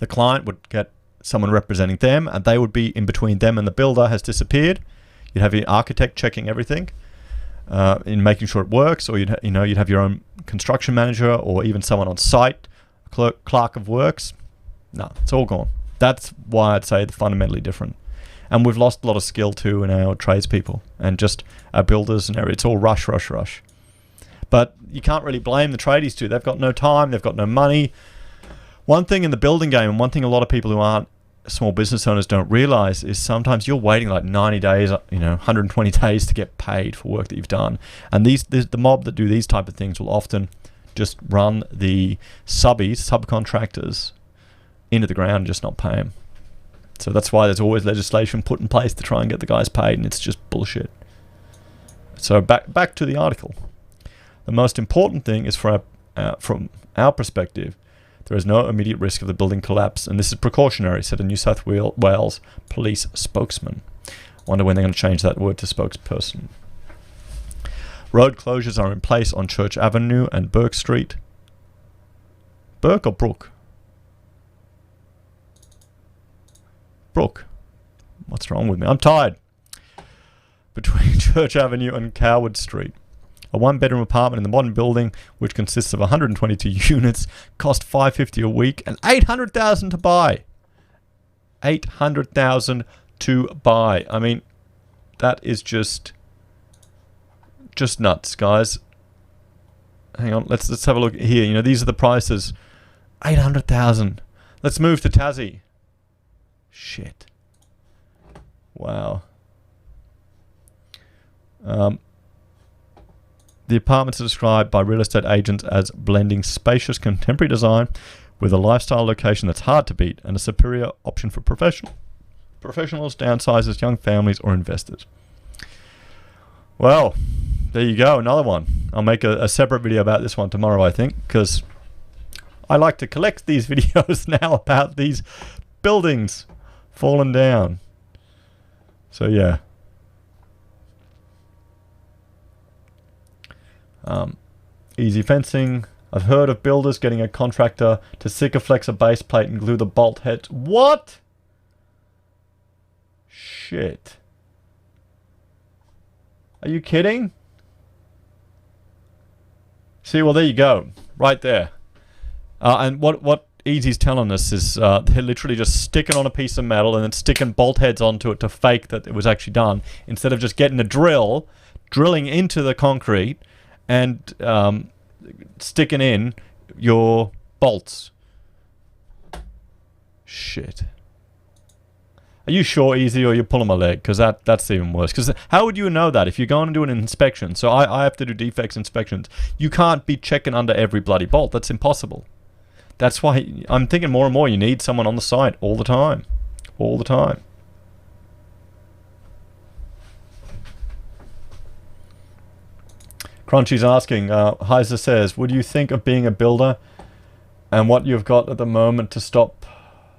client would get someone representing them and they would be in between them and the builder, has disappeared. You'd have your architect checking everything in making sure it works, or you'd have your own construction manager or even someone on site, clerk of works. No, it's all gone. That's why I'd say they're fundamentally different. And we've lost a lot of skill too in our tradespeople and just our builders and everything. It's all rush. But you can't really blame the tradies too. They've got no time, they've got no money. One thing in the building game, and one thing a lot of people who aren't small business owners don't realize, is sometimes you're waiting like 90 days, 120 days to get paid for work that you've done. And the mob that do these type of things will often just run the subcontractors into the ground and just not pay them. So that's why there's always legislation put in place to try and get the guys paid, and it's just bullshit. So back to the article. The most important thing is from our perspective, there is no immediate risk of the building collapse, and this is precautionary, said a New South Wales police spokesman. Wonder when they're going to change that word to spokesperson. Road closures are in place on Church Avenue and Burke Street. Burke or Brook? Brook. What's wrong with me? I'm tired. Between Church Avenue and Coward Street. A one-bedroom apartment in the modern building, which consists of 122 units, cost $550 a week and $800,000 to buy. $800,000 to buy. I mean, that is just nuts, guys. Hang on, let's have a look here. These are the prices. $800,000. Let's move to Tassie. Shit. Wow. The apartments are described by real estate agents as blending spacious contemporary design with a lifestyle location that's hard to beat and a superior option for professionals, downsizers, young families, or investors. Well, there you go, another one. I'll make a separate video about this one tomorrow, I think, because I like to collect these videos now about these buildings falling down. So yeah. Easy fencing. I've heard of builders getting a contractor to Sikaflex a base plate and glue the bolt heads. What? Shit. Are you kidding? See, well, there you go. Right there. And what Easy's telling us is they're literally just sticking on a piece of metal and then sticking bolt heads onto it to fake that it was actually done, instead of just getting a drill, drilling into the concrete, and sticking in your bolts. Shit. Are you sure, Easy, or you're pulling my leg? Because that's even worse. Because how would you know that if you're going to do an inspection? So I have to do defects inspections. You can't be checking under every bloody bolt. That's impossible. That's why I'm thinking more and more you need someone on the site all the time. All the time. Crunchy's asking, Heise says, would you think of being a builder and what you've got at the moment to stop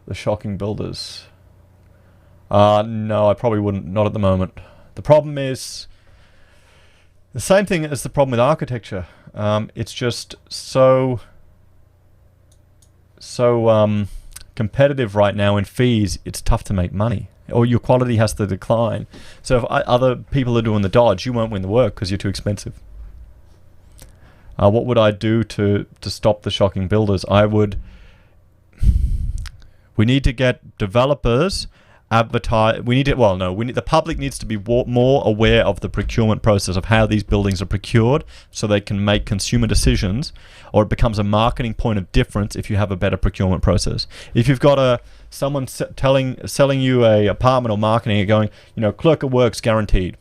the shocking builders? No, I probably wouldn't. Not at the moment. The problem is the same thing as the problem with architecture. It's just so competitive right now in fees. It's tough to make money, or your quality has to decline. So if other people are doing the dodge, you won't win the work because you're too expensive. What would I do to stop the shocking builders? We need to get developers advertise. The public needs to be more aware of the procurement process of how these buildings are procured, so they can make consumer decisions, or it becomes a marketing point of difference if you have a better procurement process. If you've got someone selling you a apartment or marketing and going, clerk of works guaranteed.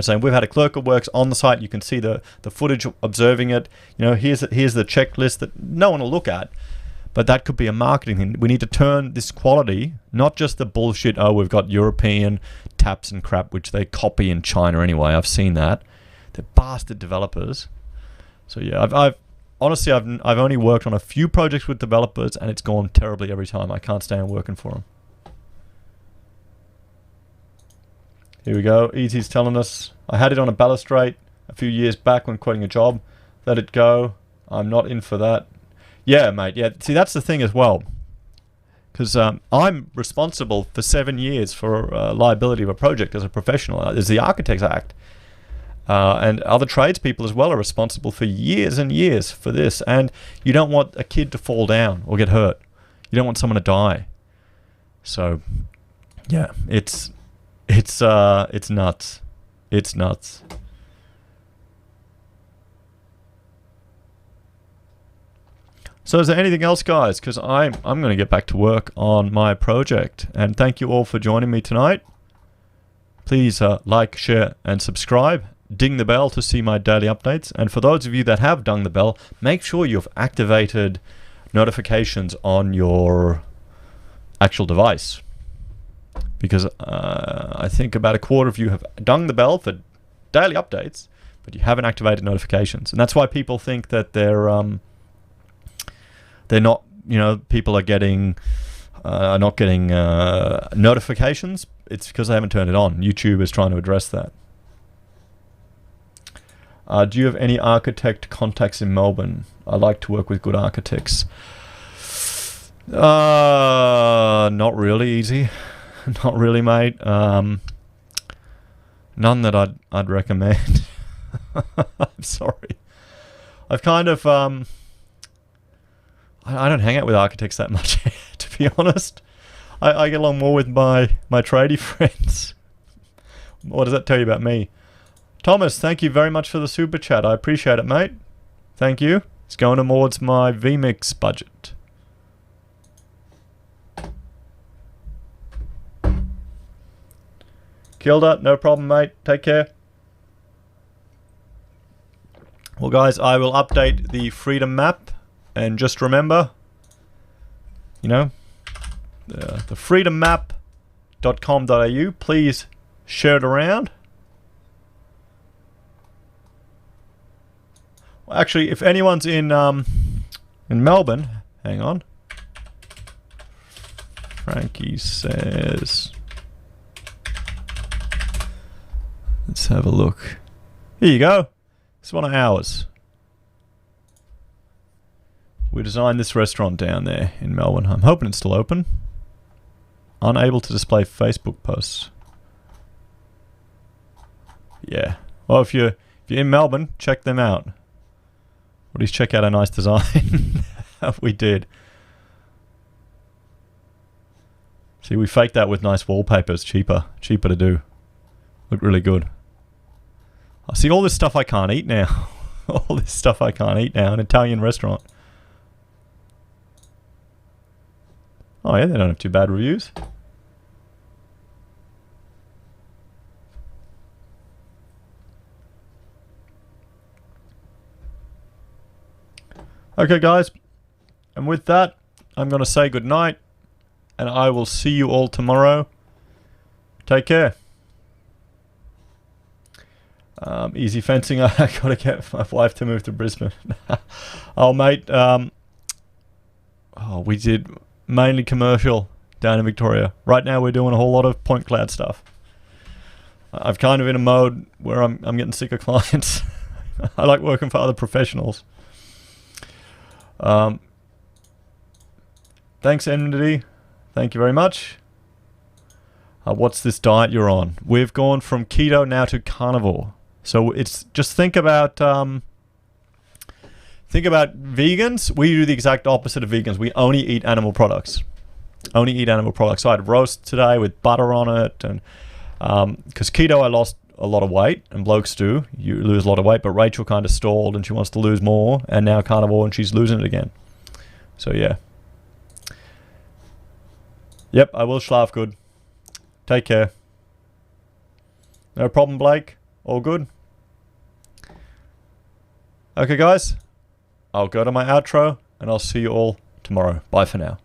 Saying we've had a clerk of works on the site, you can see the footage observing it. Here's the checklist that no one will look at. But that could be a marketing thing. We need to turn this quality, not just the bullshit, we've got European taps and crap, which they copy in China anyway. I've seen that. They're bastard developers. So yeah, I've honestly only worked on a few projects with developers, and it's gone terribly every time. I can't stand working for them. Here we go. Easy's telling us, I had it on a balustrade a few years back when quitting a job. Let it go. I'm not in for that. Yeah, mate. Yeah. See, that's the thing as well. Because I'm responsible for 7 years for liability of a project as a professional. There's the Architects Act. And other tradespeople as well are responsible for years and years for this. And you don't want a kid to fall down or get hurt. You don't want someone to die. So, yeah, it's nuts. It's nuts. So is there anything else, guys? Because I'm going to get back to work on my project. And thank you all for joining me tonight. Please like, share, and subscribe. Ding the bell to see my daily updates. And for those of you that have dung the bell, make sure you've activated notifications on your actual device. Because I think about a quarter of you have dung the bell for daily updates, but you haven't activated notifications. And that's why people think that they're not, people are not getting notifications. It's because they haven't turned it on. YouTube is trying to address that. Do you have any architect contacts in Melbourne? I like to work with good architects. Not really, Easy. Not really, mate. None that I'd recommend. I'm sorry. I've kind of I don't hang out with architects that much, to be honest. I get along more with my tradie friends. What does that tell you about me? Thomas, thank you very much for the super chat. I appreciate it, mate. Thank you. It's going towards my VMix budget. Kilda, no problem, mate. Take care. Well, guys, I will update the freedom map. And just remember, the freedommap.com.au. Please share it around. Well, actually, if anyone's in Melbourne, hang on. Frankie says, let's have a look. Here you go. It's one of ours. We designed this restaurant down there in Melbourne. I'm hoping it's still open. Unable to display Facebook posts. Yeah. Well, if you're in Melbourne, check them out. Or at least check out our nice design. We did. See, we faked that with nice wallpaper. It's cheaper to do. Look really good. I see all this stuff I can't eat now. All this stuff I can't eat now. An Italian restaurant. Oh yeah, they don't have too bad reviews. Okay guys, and with that, I'm going to say goodnight, and I will see you all tomorrow. Take care. Easy fencing, I gotta get my wife to move to Brisbane. Oh mate, we did mainly commercial down in Victoria. Right now we're doing a whole lot of point cloud stuff. I've kind of in a mode where I'm getting sick of clients. I like working for other professionals. Thanks Enmity, thank you very much. What's this diet you're on? We've gone from keto now to carnivore. So it's just think about vegans. We do the exact opposite of vegans. We only eat animal products. Only eat animal products. So I had roast today with butter on it, and because keto I lost a lot of weight, and blokes do. You lose a lot of weight, but Rachel kind of stalled and she wants to lose more, and now carnivore and she's losing it again. So yeah. Yep, I will schlaf good. Take care. No problem, Blake. All good? Okay, guys. I'll go to my outro, and I'll see you all tomorrow. Bye for now.